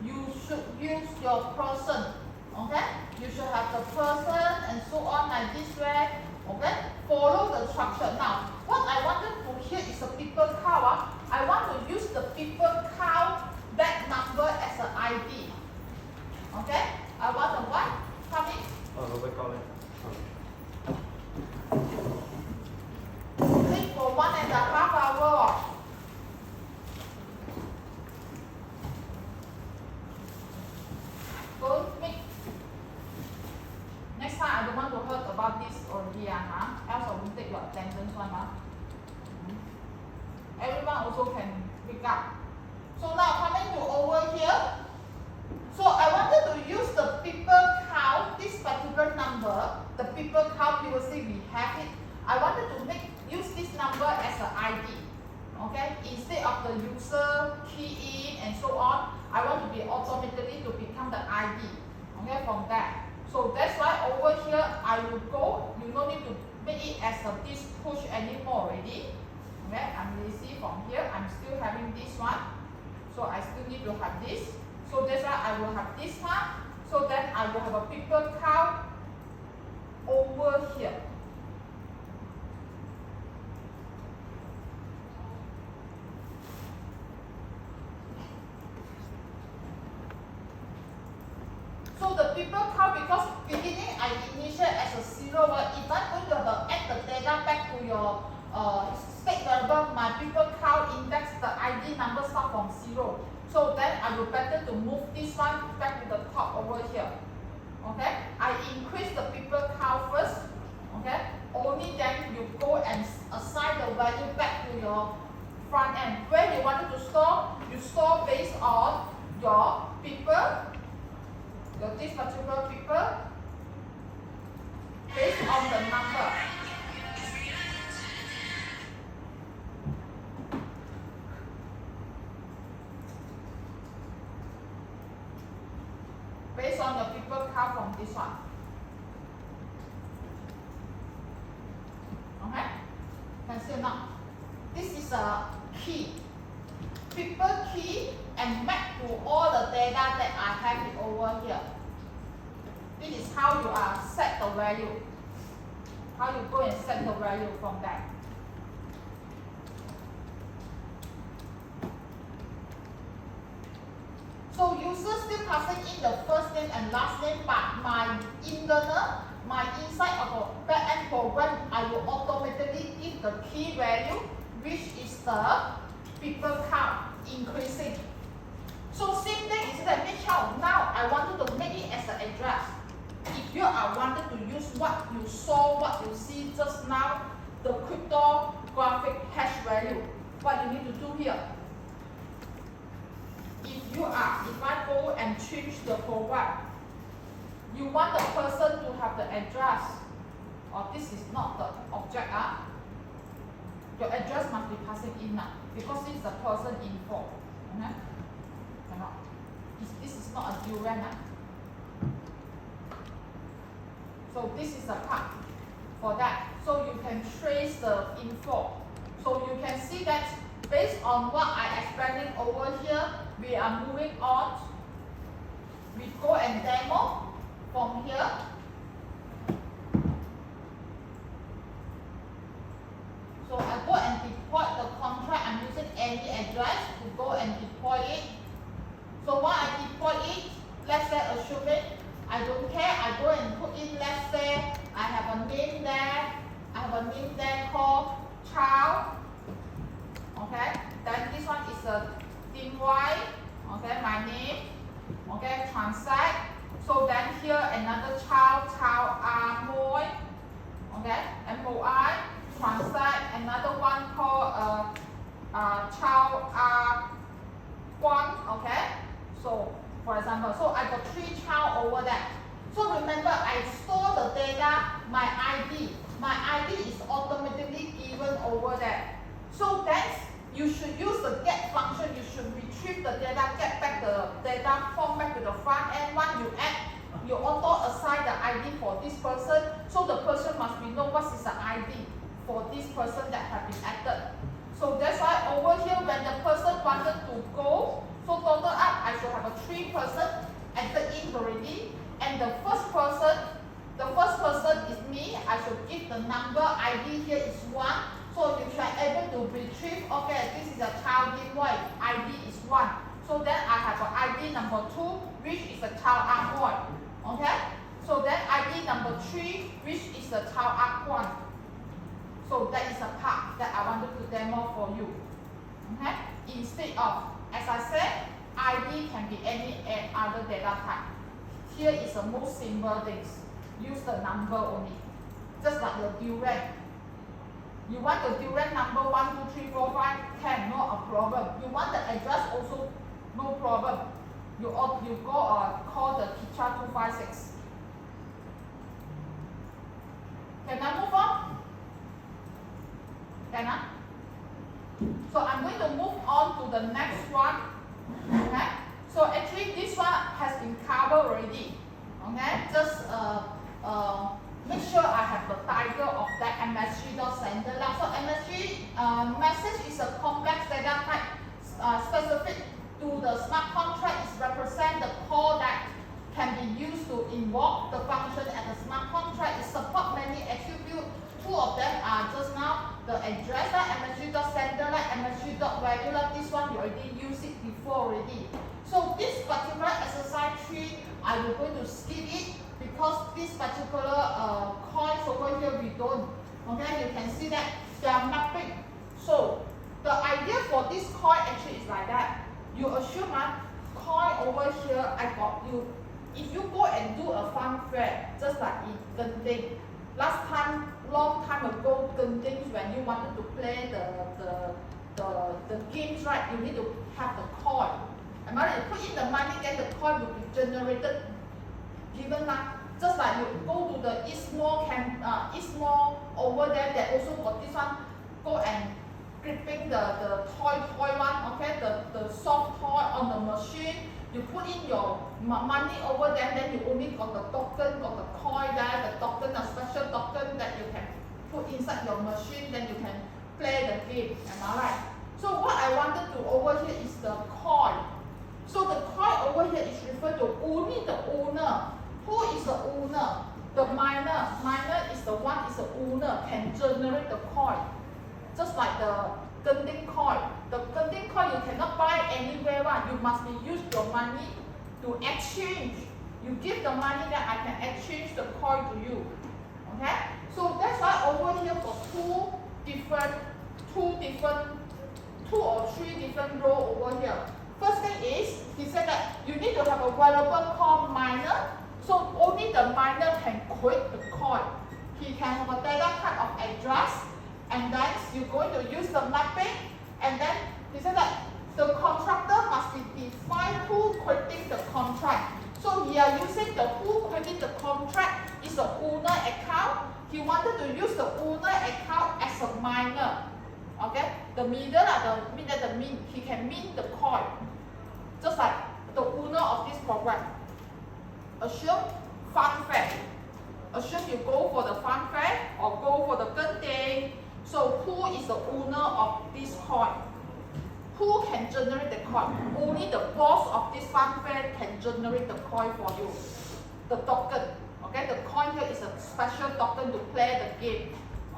You should use your person. Okay? You should have the person and so on like this way. Okay? Follow the structure. Now, what I wanted to here is a people count. I want to use the people count that number as an ID. Okay? I want the what? Coming? Sleep for 1.5 hours. Don't make. Next time I don't want to hear about this already, else I won't take your attendance one. Everyone also can pick up. So now coming to over here. So I wanted to use the people count, this particular number, the people count, you will see we have it. I wanted to use this number as an ID. Okay, instead of the user key in and so on, I want to be automatically to become the ID. Okay, from that. So that's why over here I will go. You don't need to make it as this push anymore already. Okay, I'm lazy from here. I'm still having this one. So I still need to have this. So that's why I will have this one. So then I will have a people count over here. So the people count, because beginning I initiate as a 0, if I'm going to add the data back to your state variable, my people count index, the ID number start from 0. So then I will better to move this one back to the top over here. Okay, I increase the people count first. Okay, only then you go and assign the value back to your front end. Where you wanted to store, you store based on your people, this particular people, based on the number. Based on the people count from this one. Okay? Can see now? This is a key. People key and map to all the data that I have it over here. This is how you are set the value. How you go and set the value from that. So users still passing in the first name and last name, but my internal, my inside of a backend program, I will automatically give the key value, which is the people count increasing. So same thing is that now I wanted to make it as an address. If you are wanted to use what you saw, what you see just now, the cryptographic hash value, what you need to do here. If I go and change the program, you want the person to have the address, or this is not the object, your address must be passing in now, because this is a person info. Okay? Cannot. This is not a dual. So this is a part for that. So you can trace the info. So you can see that based on what I explaining over here, we are moving on. We go and demo from here. So I go and deploy the contract. I'm using any address to go and deploy it. So when I deploy it, let's say assuming I don't care, I go and put in, let's say I have a name there. I have a name there called child. Okay, then this one is a team Y. Okay, my name. Okay, transact. So then here another child moi. Okay, MOI. Transact. Another one called child one. Okay, so for example, so I got 3 child over there. So remember, I store the data, my ID. My ID is automatically given over there. So that's, you should use the get function. You should retrieve the data, get back the data, form back to the front end. Once you add, you auto assign the ID for this person. So the person must be know what is the ID for this person that have been added. So that's why over here, when the person wanted to go, so total up, I should have a 3 person entered in already. And the first person is me. I should give the number ID here is 1. So you are able to retrieve, okay, this is a child boy, ID is 1. So then I have an ID number 2, which is a child boy. Okay? So then ID number 3, which is the child 1. So that is a part that I wanted to demo for you. Okay? Instead of, as I said, ID can be any other data type. Here is the most simple things. Use the number only. Just like your duration. You want the duration number 1, 2, 3, 4, 5, 10, not a problem. You want the address also, no problem. You go call the teacher 256. Can I move on? Can I? So I'm going to move on to the next one. Okay? So actually this one has been covered already. Okay? Just make sure I have the title of that MSG.sender. So MSG message is a complex data type specific to the smart contract. It represents the call that can be used to invoke the function at the smart contract. It supports many attributes. 2 of them are just now the address, MSG.sender, MSG.regular. This one you already used it before already. So this particular exercise 3, I will going to skip it because this particular coins over here we don't. Okay, you can see that they are mapping. So the idea for this coin actually is like that. You assume coin over here, I got you. If you go and do a fun fair, just like in Genting, last time, long time ago, things when you wanted to play the games, right? You need to have the coin. And when you put in the money, then the coin will be generated, given just like you go to the East Mall over there, they also got this one, go and gripping the toy one, okay, the soft toy on the machine. You put in your money over there, then you only got the token, got the coin there, the token, a special token that you can put inside your machine, then you can play the game. Am I right? So what I wanted to over here is the coin. So the coin over here is referred to only the owner. Who is the owner? The miner. Miner is the one, is the owner, can generate the coin. Just like the Gending coin. The Gending coin you cannot buy anywhere. You must use your money to exchange. You give the money, then I can exchange the coin to you. Okay? So that's why over here for two or three different rows over here. First thing is, he said that you need to have a variable called miner. So only the miner can create the coin. He can have a data type of address, and then you're going to use the mapping, and then he said that the contractor must be defined who creating the contract. So we are using the who creating the contract is the owner account. He wanted to use the owner account as a miner. Okay, the middle, he can mint the coin, just like the owner of this program. Assume fun fair. Assume you go for the fun fair or go for the Gending. So who is the owner of this coin? Who can generate the coin? Only the boss of this fun fair can generate the coin for you. The token. Okay, the coin here is a special token to play the game.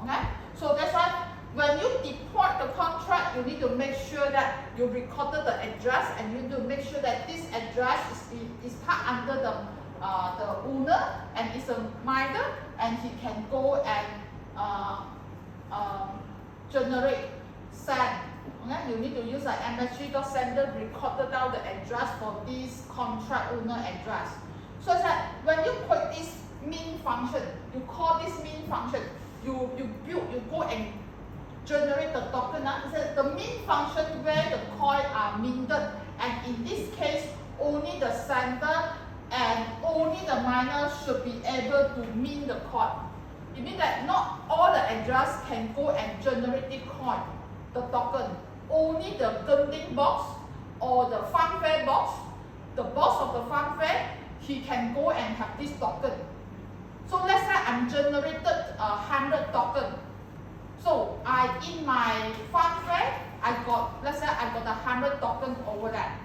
Okay, so that's why when you deploy the contract, you need to make sure that you recorded the address, and you need to make sure that this address is part under the owner, and it's a miner, and he can go and generate send. Okay? You need to use an msg.sender recorded down the address for this contract owner address. So it's that when you create this min function, you call this min function, you go and generate the token. It's the min function where the coin are minted, and in this case, only the sender and only the miner should be able to mint the coin. It means that not all the address can go and generate the coin, the token. Only the Gending box or the fun fair box, the boss of the fun fair, he can go and have this token. So let's say I'm generated 100 token. So in my fun fair, let's say I got 100 tokens over there.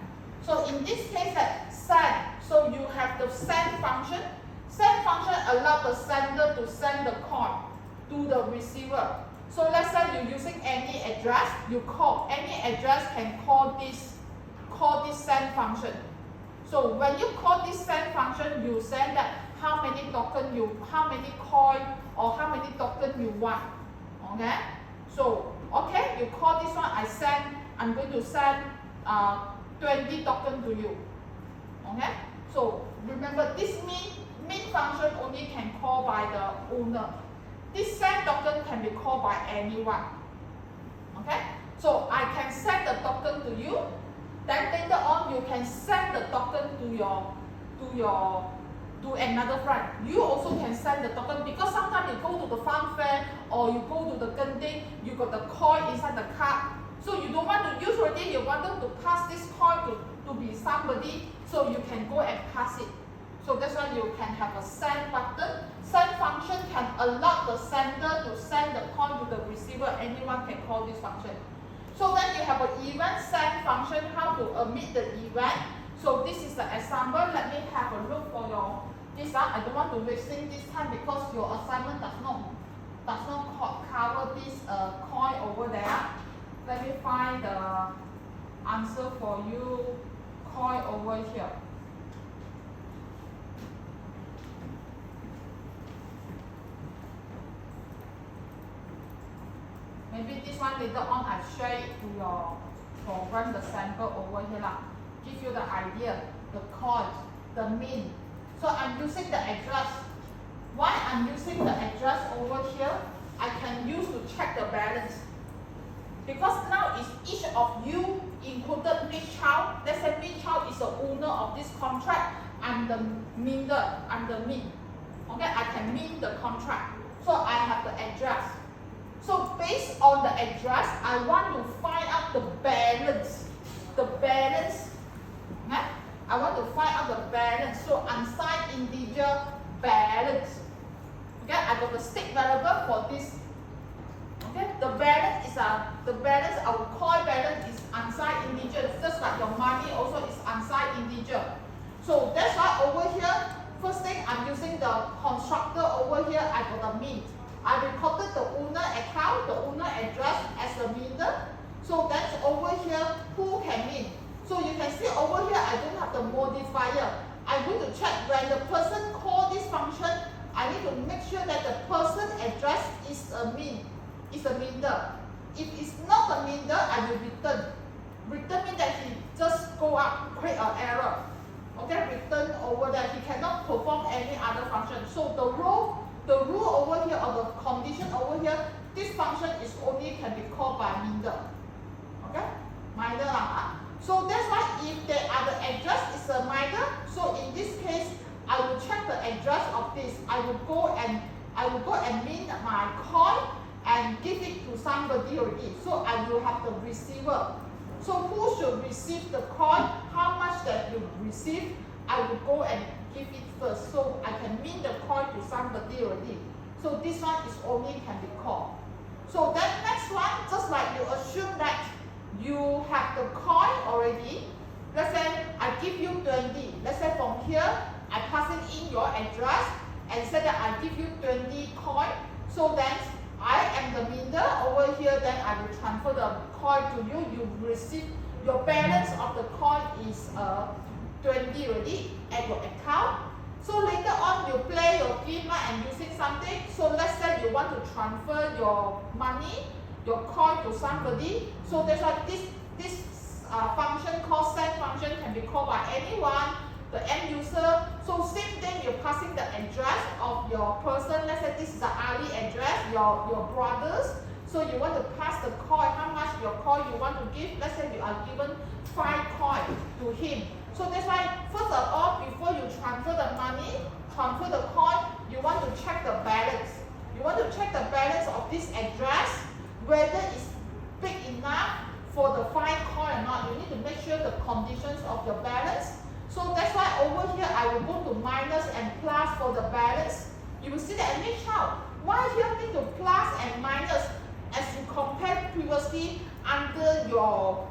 So in this case, send. So you have the send function. Send function allows the sender to send the coin to the receiver. So let's say you're using any address, you call any address can call this send function. So when you call this send function, you send that how many coin or how many token you want. Okay? So okay, you call this one, I'm going to send 20 token to you. Okay? So remember, this min function only can call by the owner. This send token can be called by anyone. Okay? So I can send the token to you. Then later on, you can send the token to another friend. You also can send the token, because sometimes you go to the fun fair or you go to the Gending, you got the coin inside the card. So you don't want to use already, you want them to pass this coin to be somebody, so you can go and pass it. So that's why you can have a send button. Send function can allow the sender to send the coin to the receiver. Anyone can call this function. So then you have an event send function, how to emit the event. So this is the example. Let me have a look for your this. I don't want to wasting this time because your assignment does not cover this coin over there. Let me find the answer for you. Coin over here. Maybe this one later on I share it to your program, the sample over here lah. Give you the idea, the coin, the min. So I'm using the address. why I'm using the address over here, I can use to check the balance. Because now it's each of you included Miss Chow. Let's say Miss Chow is the owner of this contract. I'm the minder, I'm the min. Okay, I can min the contract. So I have the address. So based on the address, I want to find out the balance. The balance. Okay? I want to find out the balance. So unsigned integer balance. Okay, I got the state variable for this. Okay, the balance is our coin balance is unsigned integer, just like your money also is unsigned integer. So that's why over here, first thing I'm using the constructor over here, I got the min. I recorded the owner account, the owner address as the minder. So that's over here, who can min. So you can see over here, I don't have the modifier. I'm going to check when the person call this function, I need to make sure that the person address is a min. Is a minder. If it's not a minder, I will return. Return means that he just go up, create an error. Okay, return over there. He cannot perform any other function. So the rule over here, or the condition over here, this function is only can be called by minder. Okay, minder lah. So that's why if the address is a minder, so in this case, I will check the address of this. I will go and min my coin and give it to somebody already. So I will have the receiver. So who should receive the coin? How much that you receive? I will go and give it first. So I can min the coin to somebody already. So this one is only can be called. So then next one, just like you assume that you have the coin already. Let's say I give you 20. Let's say from here, I passing in your address and say that I give you 20 coin. So then I am the minder over here, then I will transfer the coin to you. You receive your balance of the coin is 20 already at your account. So later on you play your game and using something. So let's say you want to transfer your money, your coin to somebody. So that's why this function called send function can be called by anyone, the end user. So same thing, you're passing the address of your person. Let's say this is the Ali address, your brothers. So you want to pass the coin, how much your coin you want to give. Let's say you are given 5 coin to him. So that's why first of all, before you transfer the money, transfer the coin, you want to check the balance. You want to check the balance of this address, whether it's big enough for the 5 coin or not. You need to make sure the conditions of your balance. So that's why over here I will go to minus and plus for the balance. You will see that Miss Chow, why here need to plus and minus as you compare previously under your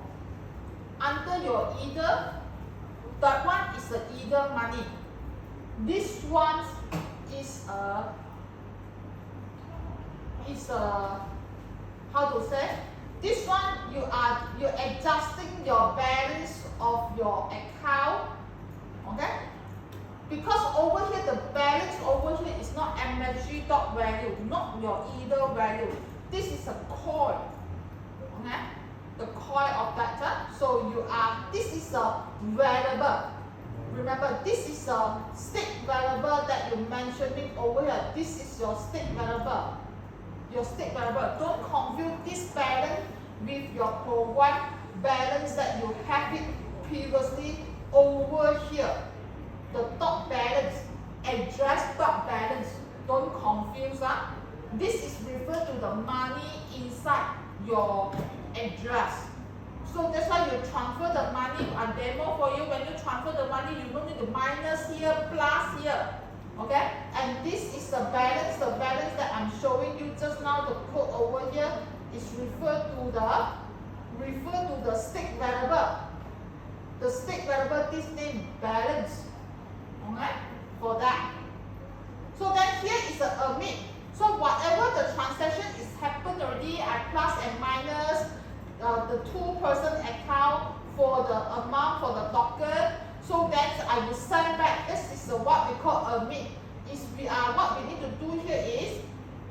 either. That one is the either money. This one is how to say? This one you're adjusting your balance of your account. Okay? Because over here the balance over here is not MSG dot value, not your either value. This is a coin. Okay? The coin of that. So this is a variable. Remember, this is a state variable that you're mentioning over here. This is your state variable. Your state variable. Don't confuse this balance with your program balance that you have it previously over here. The dot balance, address dot balance. Don't confuse. This is referred to the money inside your address. So that's why you transfer the money. A demo for you. When you transfer the money, you don't need to minus here, plus here. Okay? And this is the balance. The balance that I'm showing you just now, the code over here is referred to the state variable. The state variable, this name balance. Okay? For that. So then here is the omit. So whatever the transaction is happened already, I plus and minus the 2-person account for the amount for the token. So that I will send back. This is what we call omit. What we need to do here is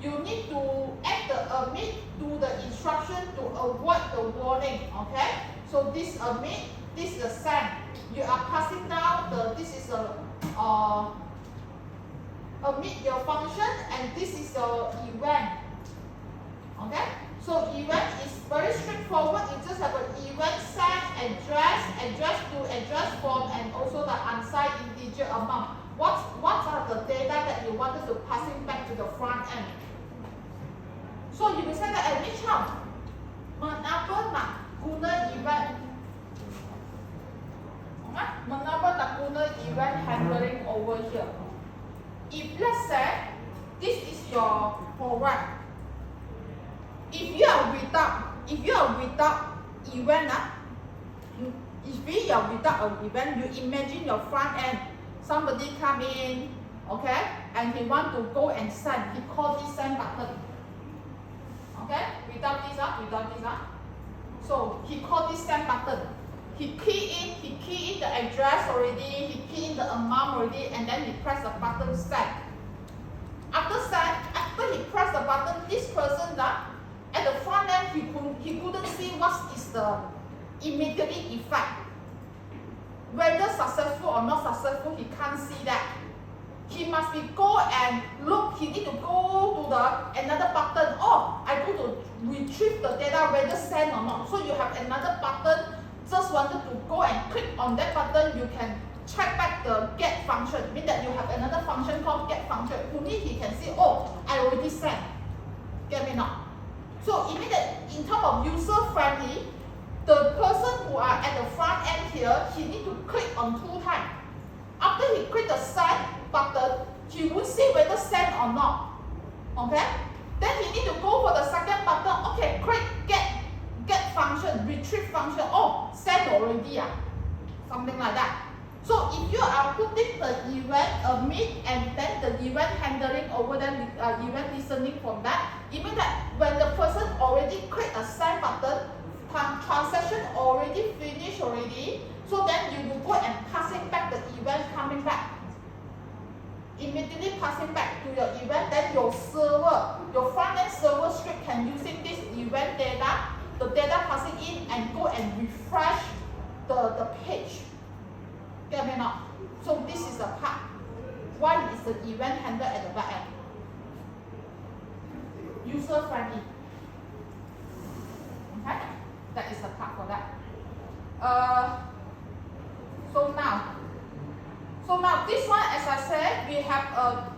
you need to add the omit to the instruction to avoid the warning. Okay? So this omit, this is the send. You are passing down this is a meet your function, and this is your event. Okay, so event is very straightforward. You just have an event set, address to address form, and also the unsigned integer amount. What are the data that you wanted to passing back to the front end? So you will say that at which one? Mengapa nak guna event? Mengapa nak guna event handling over here? If let's say this is your program, if you are without event, if you are without an event, you imagine your front end, somebody come in, okay, and he want to go and send. He call this send button. Okay, without this. So he call this send button. He key in the address already, he key in the amount already, and then he press the button send. After he press the button, this person at the front end he couldn't see what is the immediate effect. Whether successful or not successful, he can't see that. He must be go and look, he need to go to the another button. Oh, I go to retrieve the data whether send or not. So you have another button, just wanted to go and click on that button, you can check back the get function. Mean that you have another function called get function. Only he can see, oh, I already sent. Get me now? So it means that in terms of user friendly, the person who are at the front end here, he need to click on 2 times. After he click the send button, he won't see whether send or not. Okay? Then he need to go for the second button. Okay, click get function, retrieve function. Oh, send already. Something like that. So if you are putting the event meet and then the event handling over then event listening from that, it means that when the person already click a send button, transaction already finished already, so then you will go and passing back the event coming back. Immediately passing back to your event, then your server, your front end server script can using this event data, the data passing in and go and refresh the page. Get me now? So this is the part. Why is the event handled at the back end? User friendly. Okay? That is the part for that. So now this one, as I said, we have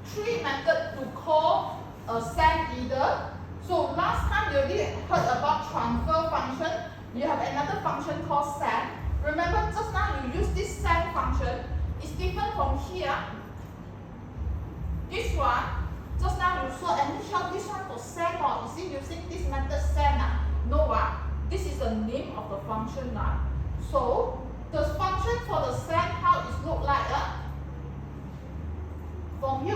3 methods to call a send either. So last time you already heard about transfer function. You have another function called send. Remember just now you use this send function. It's different from here. This one, just now you saw, and you show this one to send, or is it using this method send? No, this is the name of the function now. So the function for the send, how it look like from here.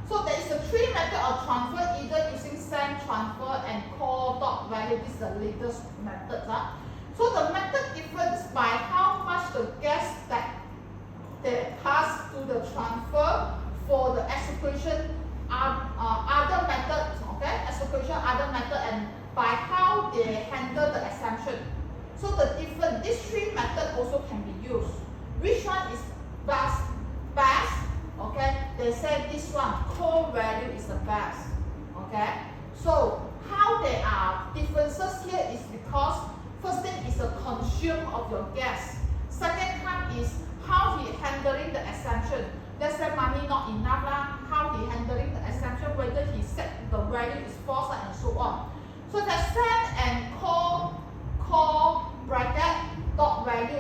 So there is a 3 method of transfer, either using send, transfer, and call dot value. This is the latest method. So the method differs by how much the gas that they pass to the transfer for the execution other methods, okay? Execution other method, and by how they handle the exception. So the different, these 3 methods also can be used. Which one is best? Okay? They say this one, call value is the best. Okay? So how they are differences here is because first thing is the consume of your gas. Second time is how he handling the exception. Let's say money not enough how he handling the exception, whether he set the value is false and so on. So the send and call bracket dot value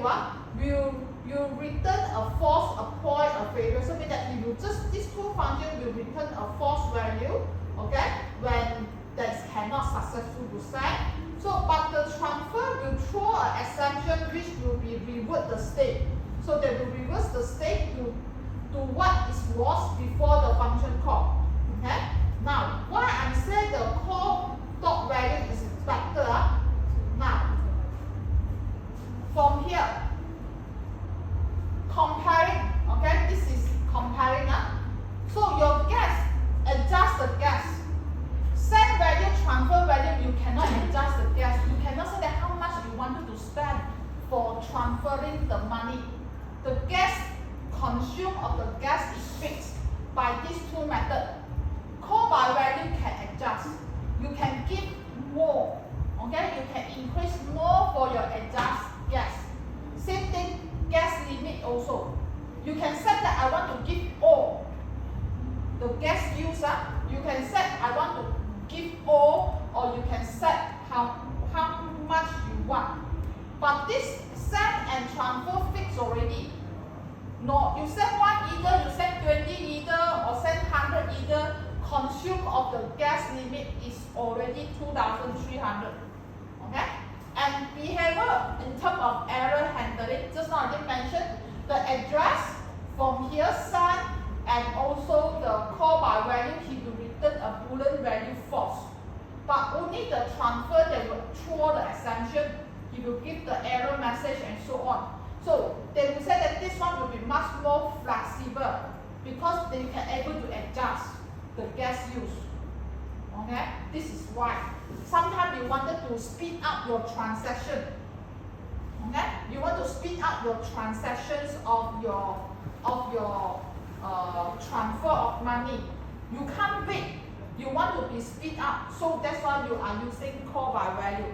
will return a false, a point, a failure. So mean that you will just these 2 functions will return a false value, okay, when that cannot successful to send. So but the transfer will throw an exception which will be revert the state. So they will reverse the state to what is was before the function call. Okay? Now, why I'm saying the call dot value is better. Now, from here, comparing, okay, this is comparing. So your gas, adjust the gas. Send value, transfer value, you cannot adjust the gas. You cannot say that how much you wanted to spend for transferring the money. The gas consume of the gas is fixed. by these two methods. Call by value can adjust. You can give more. Okay, you can increase more for your adjust gas. Same thing, gas limit also. You can set that I want to give all. The gas use, you can set I want to give all, or you can set how much you want. But this send and transfer fixed already. No, you send 1 liter, you send 20 liter, or send 100 liter, consume of the gas limit is already 2,300. Okay? And behavior in terms of error handling, just now I did mention the address from here send and also the call by value, he will return a Boolean value false. But only the transfer they will throw the exception, he will give the error message and so on. So they will say that this one will be much more flexible because they can able to adjust the gas use. Okay, this is why. Sometimes you wanted to speed up your transaction. Okay, you want to speed up your transactions of your transfer of money. You can't wait. You want to be speed up. So that's why you are using call by value.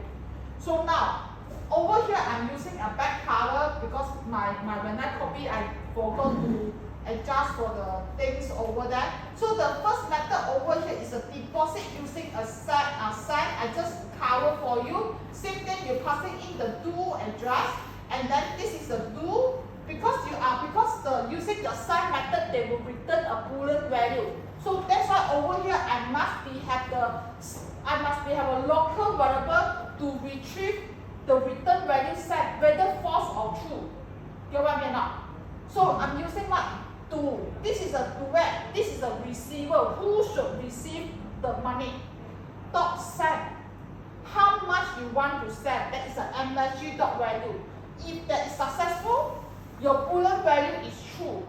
So now over here I'm using a back color because when I copy I forgot to adjust for the things over there. So the first method over here is a deposit using a sign. I just cover for you. Same thing, you're passing in the do address, and then this is the do. Because using the sign method, they will return a Boolean value. So that's why over here I must have a local variable to retrieve the return value set, whether false or true. Get what I mean now? So I'm using what? To. This is a duet. This is a receiver. Who should receive the money? Dot send. How much you want to send? That is an MSG dot value. If that is successful, your Boolean value is true.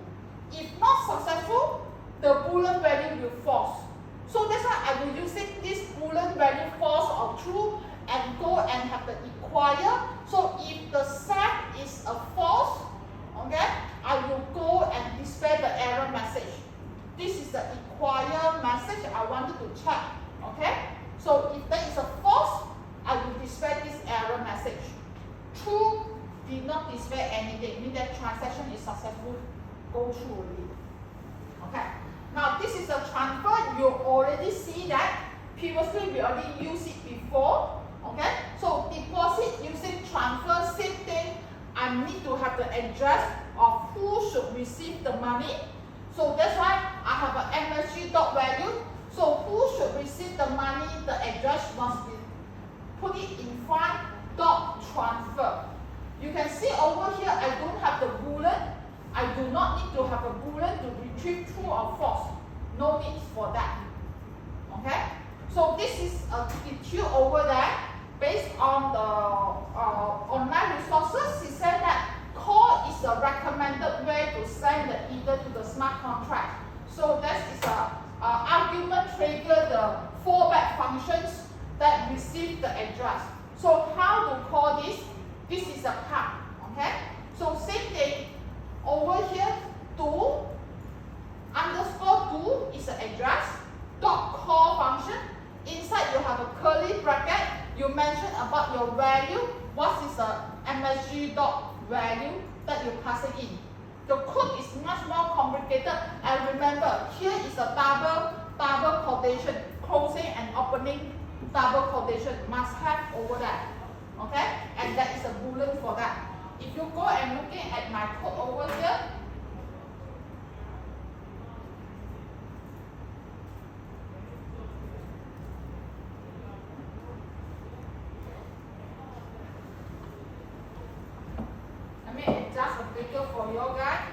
If not successful, the Boolean value will false. So that's why I will using this Boolean value false or true and go and have the inquire. So if the send is a false, okay, I will go and display the error message. This is the inquire message I wanted to check. Okay, so if there is a false, I will display this error message. True did not display anything, meaning that transaction is successful, go through already. Okay, now this is a transfer. You already see that previously we already used it before. Okay, so deposit using transfer, same thing. I need to have the address of who should receive the money. So that's why I have an MSG dot value. So who should receive the money, the address must be put it in front dot transfer. You can see over here I don't have the Boolean. I do not need to have a Boolean to retrieve true or false. No need for that. Okay? So this is a detail over there. Based on the online resources, he said that call is a recommended way to send the ether to the smart contract. So that is a argument trigger the fallback functions that receive the address. So how to call this? This is a part. Okay. So same thing over here. To underscore to is the address. Dot call function. Inside you have a curly bracket. You mention about your value. What is the MSG dot value that you're passing in? The code is much more complicated. And remember, here is a double quotation, closing and opening double quotation must have over there. Okay? And that is a Boolean for that. If you go and looking at my code over here, just a figure for your guy.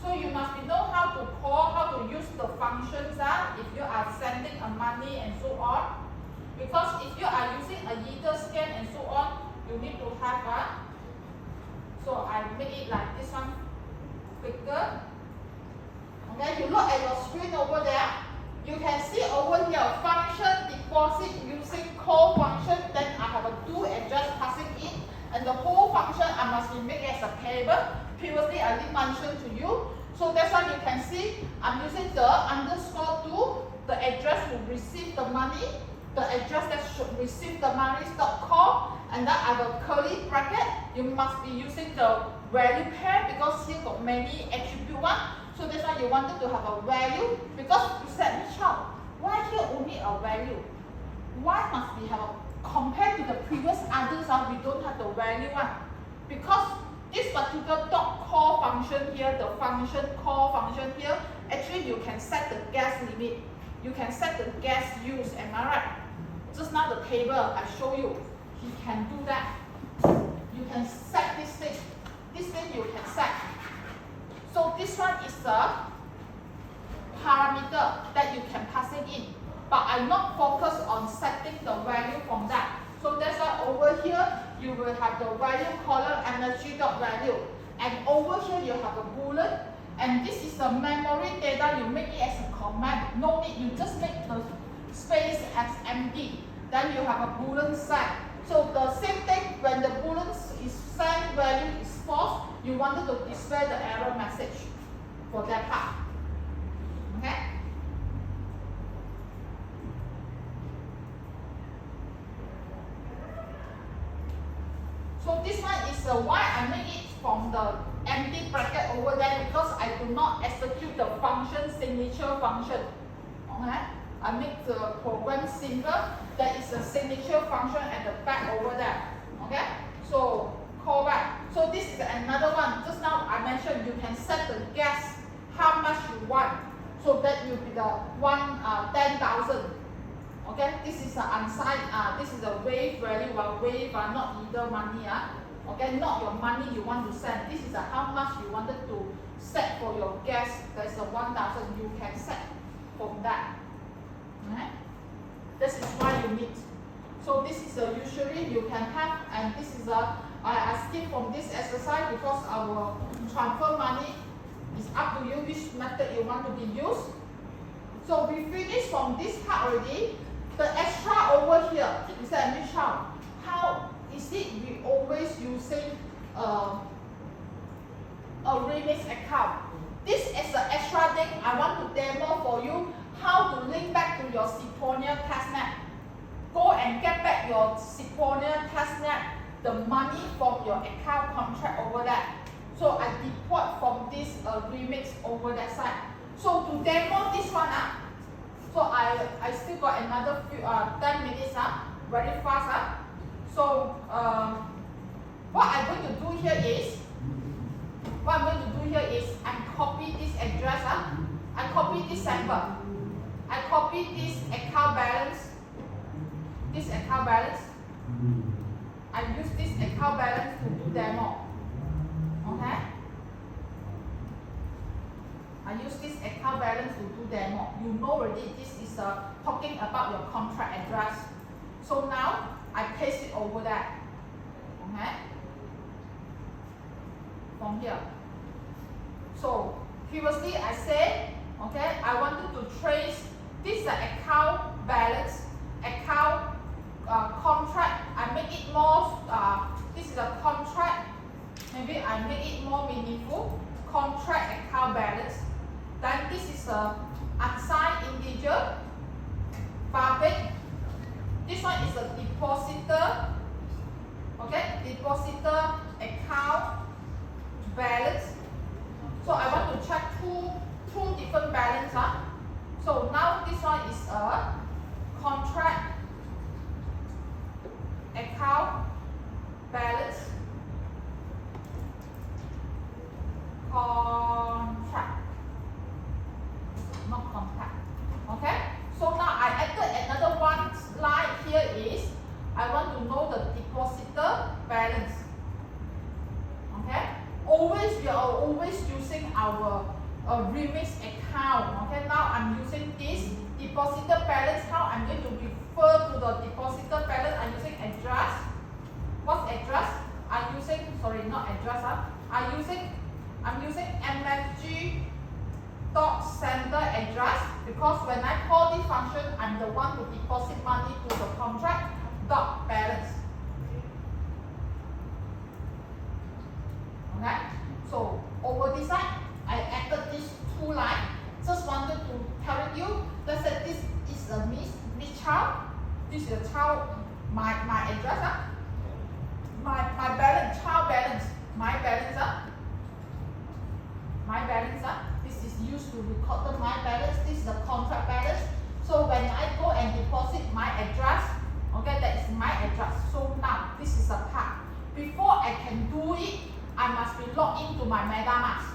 So you must know how to call, how to use the functions if you are sending a money and so on. Because if you are using a ether scan and so on, you need to have a. So I make it like this one bigger. Okay, you look at your screen over there. You can see over here function deposit using call function. Then I have a do address passing in. And the whole function I must be made as a table. Previously I did mention to you. So that's why you can see I'm using the underscore to the address who receive the money, the address that should receive the money dot com, and then I have a curly bracket. You must be using the value pair because here got many attribute one. So that's why you wanted to have a value because you said, Michelle, why here only a value? Why must we have a, compared to the previous others, we don't have the value one? Because this particular dot call function here, the function call function here, actually you can set the gas limit. You can set the gas use, am I right? Just now the table I show you, he can do that. You can set this thing. This thing you can set. So this one is the parameter that you can pass it in. But I'm not focused on setting the value from that. So that's why over here you will have the value column energy dot value. And over here you have a boolean. And this is the memory data, you make it as a command. No need, you just make the space as empty. Then you have a boolean set. So the same thing, when the boolean is send value is false, you wanted to display the error message for that part. Okay? So this one is why I make it from the empty bracket over there, because I do not execute the function signature function. Okay? I make the program simple. There is a signature function at the back over there. Okay? So call back. So this is another one. Just now I mentioned you can set the gas how much you want. So that will be the 10,000. Okay? This is an unsigned. This is a wave value. Wave not either money. Okay? Not your money you want to send. This is how much you wanted to set for your gas. There's a 1,000 you can set from that. Okay? This is why you need. So this is usually you can have, and this is I skip from this exercise because our transfer money is up to you which method you want to be used. So we finished from this part already. The extra over here is that Michelle, how is it we always using a remix account? This is the extra thing I want to demo for you. How to link back to your Sequoia testnet. Go and get back your Sequoia testnet, the money from your account contract over there. So I deployed from this remix over that side. So to demo this one, so I still got another few 10 minutes, very fast. So what I'm going to do here is, I copy this address, I copy this sample. I copy this account balance. I use this account balance to do demo. Okay? I use this account balance to do demo. You know already this is talking about your contract address. So now I paste it over there. Okay? From here. So previously I said, okay, I wanted to trace this account balance, account contract. I make it more, this is a contract. Maybe I make it more meaningful. Contract account balance. Then this is a unsigned integer. Public. This one is a depositor. Okay, depositor account balance. So I want to check two different balance. So now this one is a contract account balance. Contract, not contract. Okay. So now I added another one slide here is I want to know the depositor balance. Okay. We are always using our remix account. Okay, now I'm using this depositor balance. How I'm going to refer to the depositor balance? I'm using address. What's address? I'm using, sorry, not address. I'm using mfg dot sender address, because when I call this function, I'm the one who deposit money to the contract dot balance. Okay. So over this side, I added this two lines. Just wanted to tell you, let's say this is a Miss Chow. This is a Chow, my address. My balance, Chow balance, my balance. My balance. This is used to record the my balance. This is the contract balance. So when I go and deposit my address, okay, that is my address. So now this is a part. Before I can do it, I must be logged into my MetaMask.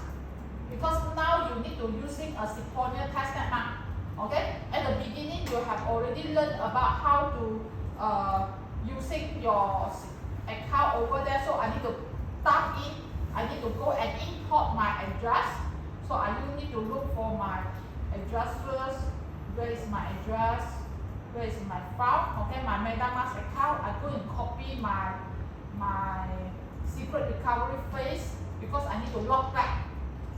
Because now you need to using a Sequoia testnet now. Okay? At the beginning you have already learned about how to using your account over there. So I need to tap in. I need to go and import my address. So I need to look for my address first. Where is my address? Where is my file? Okay, my MetaMask account. I go and copy my secret recovery phrase because I need to log back.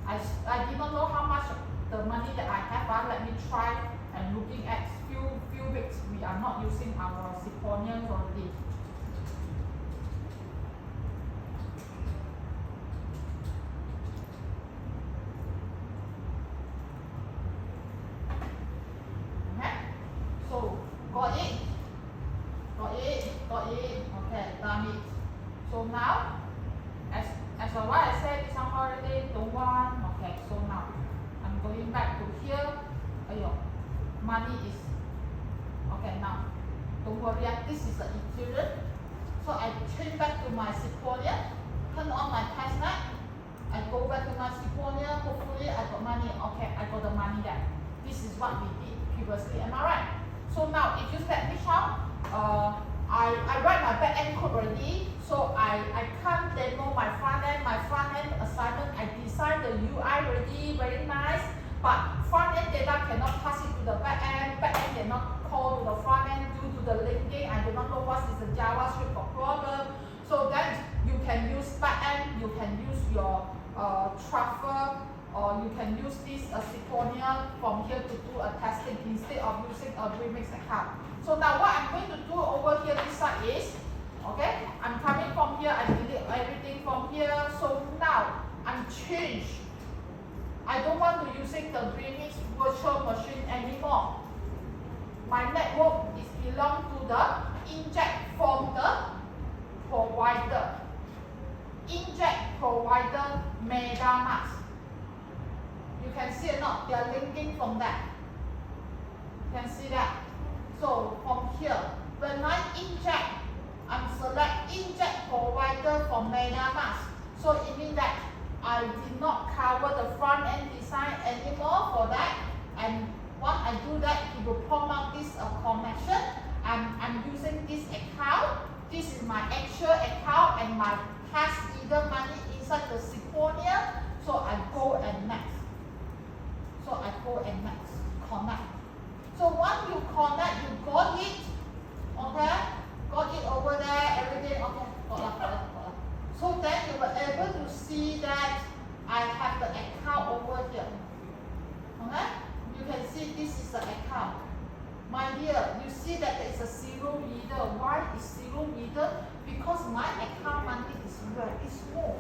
I did not know how much the money that I have. Let me try and looking at few weeks we are not using our Sequoians already. Okay, so got it. Okay, done it. So now, as what I said, this one holiday, don't want. Okay, so now I'm going back to here. Ayo, money is okay now. Don't worry, this is the Ethereum. So I change back to my Sequoia, turn on my testnet. I go back to my Sequoia. Hopefully I got money. Okay, I got the money there. This is what we did previously. Am I right? So now if you set this out, I write my back end code already, so I can't demo my front end. My front end assignment, I designed the UI already, very nice, but front end data cannot pass it to the back end cannot call to the front end due to the linking. I do not know what is the JavaScript problem. So then you can use back end, you can use your Truffle, or you can use this Sequoia from here to do a testing instead of using a remix account. So now what I'm going to do over here this side is, okay, I'm coming from here, I delete everything from here. So now I'm changed. I don't want to using the remix virtual machine anymore. My network is belong to the inject from the provider. Inject provider MetaMask. You can see or not, they are linking from that. You can see that. So from here, when I inject, I'm select inject provider from MetaMask. So it means that I did not cover the front end design anymore for that. And once I do that, it will prompt out this connection. I'm using this account. This is my actual account and my past either money inside the Sequoia. So I go and next. Connect. So once you connect, you got it, okay? Got it over there, everything, okay? Got it. So then you were able to see that I have the account over here, okay? You can see this is the account. My dear, you see that there is a zero reader. Why is zero reader? Because my account money is very small.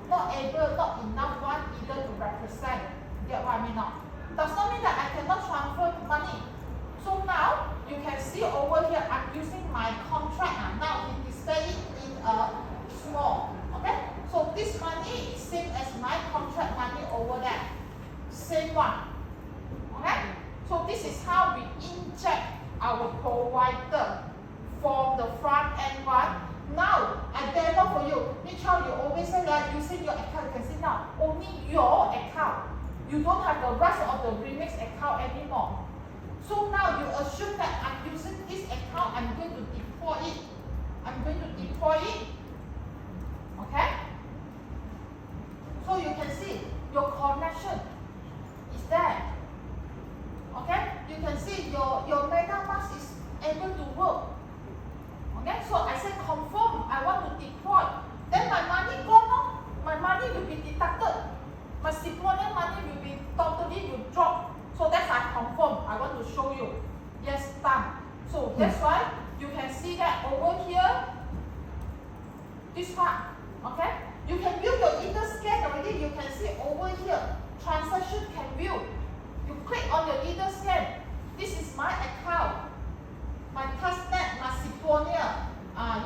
Not enough one either to represent. Get what I mean now? Does not mean that I cannot transfer money. So now you can see over here I'm using my contract. Now it is staying in a small. Okay? So this money is same as my contract money over there. Same one. Okay? So this is how we inject our provider from the front end one. Now I demo for you. Mitchell, you always say that using your account. You can see now only your account. You don't have the rest of the remix account anymore. So now you assume that I'm using this account, I'm going to deploy it. Okay? So you can see your connection is there. Okay? You can see your MetaMask is able to work. Okay? So I say confirm, I want to deploy. Then my money gone. My money will be deducted. My Sequoia money will be totally drop. So that's I confirm. I want to show you. Yes, done. So that's why you can see that over here, this part. Okay? You can use your interscan already. You can see over here. transaction can view. You click on your leader scan. This is my account. My testnet, my Siponia.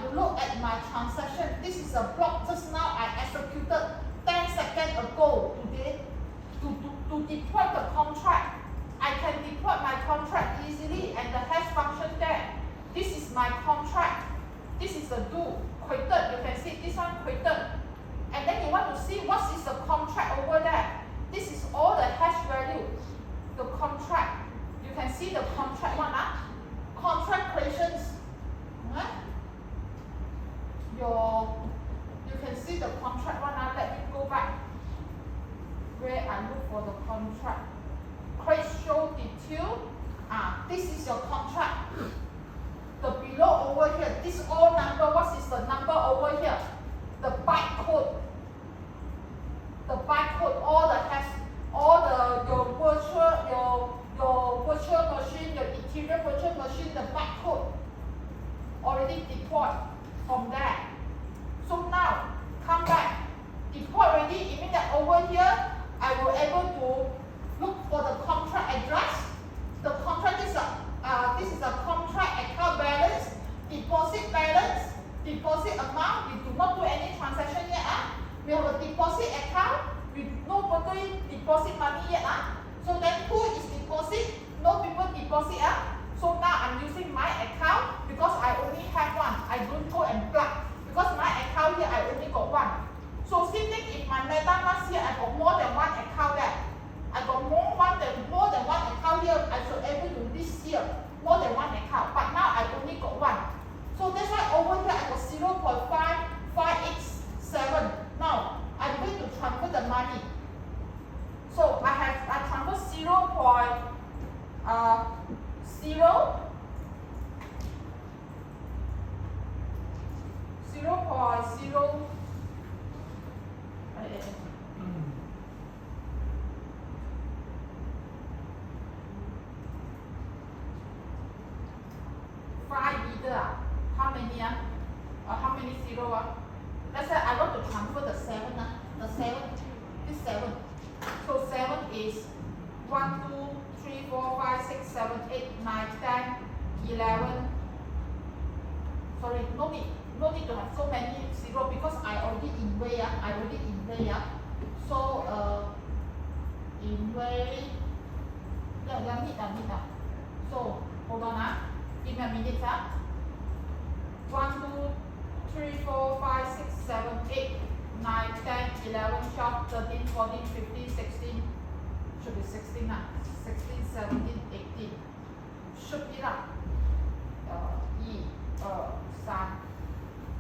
You look at my transaction. This is a block just now I executed 10 seconds ago today to deploy the contract. I can deploy my contract easily and the hash function there. This is my contract. This is the do created. You can see this one created. And then you want to see what is the contract over there. This is all the hash value. The contract. You can see the contract one. Contract creations. You can see the contract one. Let me go back where I look for the contract. Create show detail. This is your contract. The below over here, this all number, what is the number over here? The byte code. The byte code, all the hash, all the your virtual machine, your Ethereum virtual machine, the byte code already deployed from there. So now come back. Deploy already, it means that over here I will able to look for the contract address. The contract is this is a contract account balance, deposit balance, deposit amount. We do not do any transaction yet. We have a deposit account. We nobody deposit money yet. So then who is deposit? No people deposit. So now I'm using my account because I only have one. I don't go and plug because my account here I only got one. So same thing if my MetaMask here I got more than one account there. I got more than one account here. I should able to list here more than one account. But now I only got one. So that's why over here I got 0.5587. Now I'm going to transfer the money. So I transfer 0.0 5 either. How many? How many zero? Let's say I want to transfer the 7. The 7, this 7. So 7 is 1, 2, 3, 4, 5, 6, 7, 8, 9, 10, 11. Sorry, no need to have so many zero because I already in way. So in-way. Yeah, So hold on. Give me a minute. 1, 2, 3, 4, 5, 6, 7, 8, 9, 10, 11, 12, 13, 14, 15, 16. Should be 16 now. 16, 17, 18. Should be that. 1, 2, 3,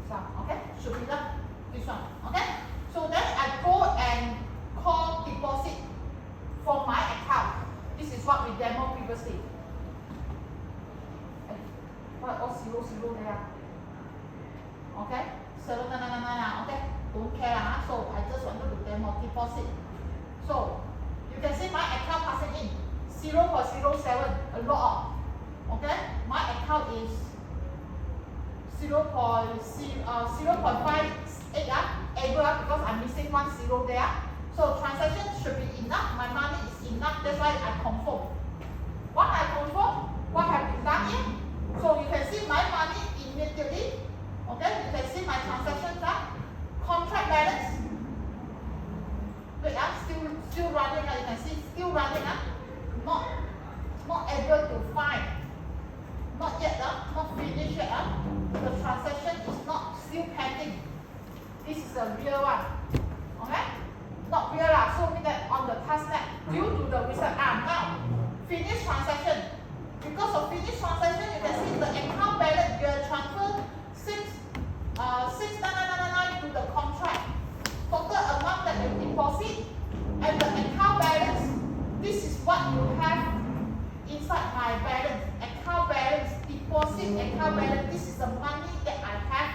4. Okay? Should be that. This one. Okay? So then I go and call deposit for my account. This is what we demoed previously. What all 0 there? Okay? So no. Okay? Don't care. So I just wanted to demo deposit. So you can see my account passing in 0.07, a lot. Okay? My account is 0.58 because I'm missing 1 0 there. So transaction should be enough. My money is enough. That's why I confirm. What I confirm, what have been done here. So you can see my money immediately. Okay, you can see my transactions contract balance. Wait, still running. You can see still running. Not able to find. Not yet. Not finished yet. The transaction is not still pending. This is a real one. Okay, not real So mean that on the testnet due to the result. Now finish transaction. Because of finished transaction, you can see the account balance. You have transferred 6,999 to the contract. Total amount that you deposit and the account balance. This is what you have inside my balance. Account balance, deposit, account balance. This is the money that I have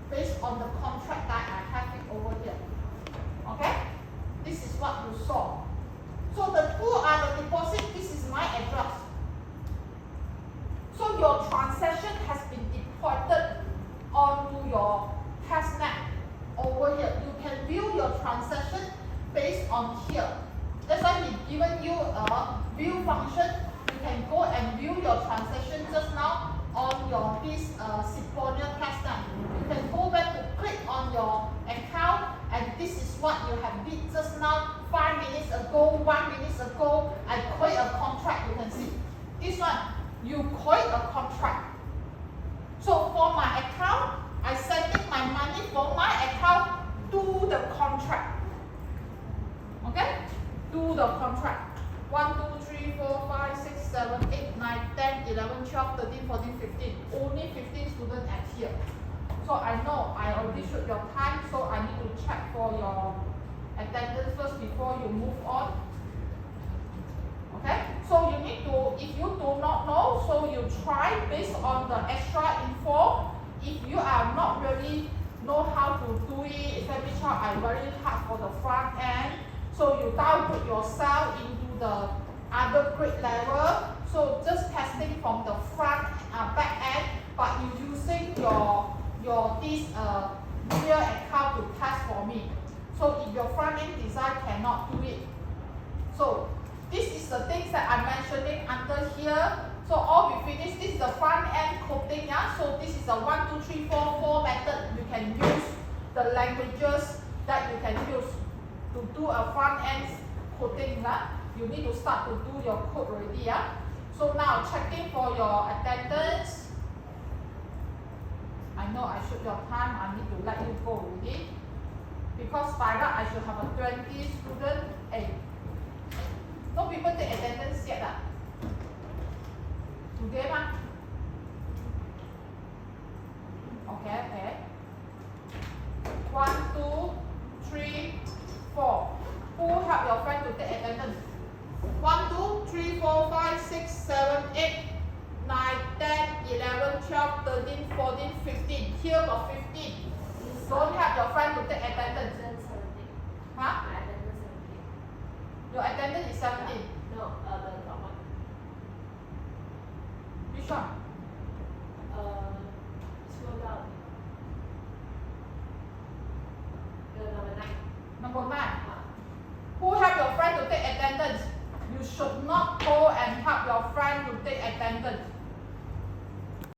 based on the contract that I have it over here. Okay? This is what you saw. So the two are the deposit. This is my address. So your transaction has been deployed onto your testnet over here. You can view your transaction based on here. That's why given you a view function. You can go and view your transaction just now on your this Symphonia test time. You can go back to click on your account, and this is what you have did just now 5 minutes ago, 1 minute ago. I create a contract. You can see this one. You create a contract. So for my account, I sending my money from my account to the contract. Okay, to the contract. 1, 2, 3, 4, 5, 6, 7, 8, 9, 10, 11, 12, 13, 14, 15. Only 15 students at here. So I know I already shoot your time, so I need to check for your attendance first before you move on. Okay, so you need to, if you do not know, so you try based on the extra info. If you are not really know how to do it, especially child are very hard for the front end, so you downgrade yourself into the other grade level. So just testing from the front back end, but you using your this real account to test for me. So if your front end design cannot do it, so this is the things that I'm mentioning under here. So all we finish, this is the front end coding, yeah. So this is a 1, 2, 3, 4, 4 method. You can use the languages that you can use to do a front end coding, yeah. You need to start to do your code already, yeah. So now checking for your attendance. I know I should your time. I need to let you go already because by right I should have a 20 student. Hey, no people take attendance yet, ah. Today, ma? Okay, okay. 1, 2, 3, 4. Who help your friend to take attendance? 1, 2, 3, 4, 5, 6, 7, 8, 9, 10, 11, 12, 13, 14, 15. Here got 15. Don't help your friend to take attendance. Huh? Your attendance is 17. No, the top one. Which one? Scroll down. The number 9. Number 9. Who help your friend to take attendance? You should not go and help your friend to take attendance.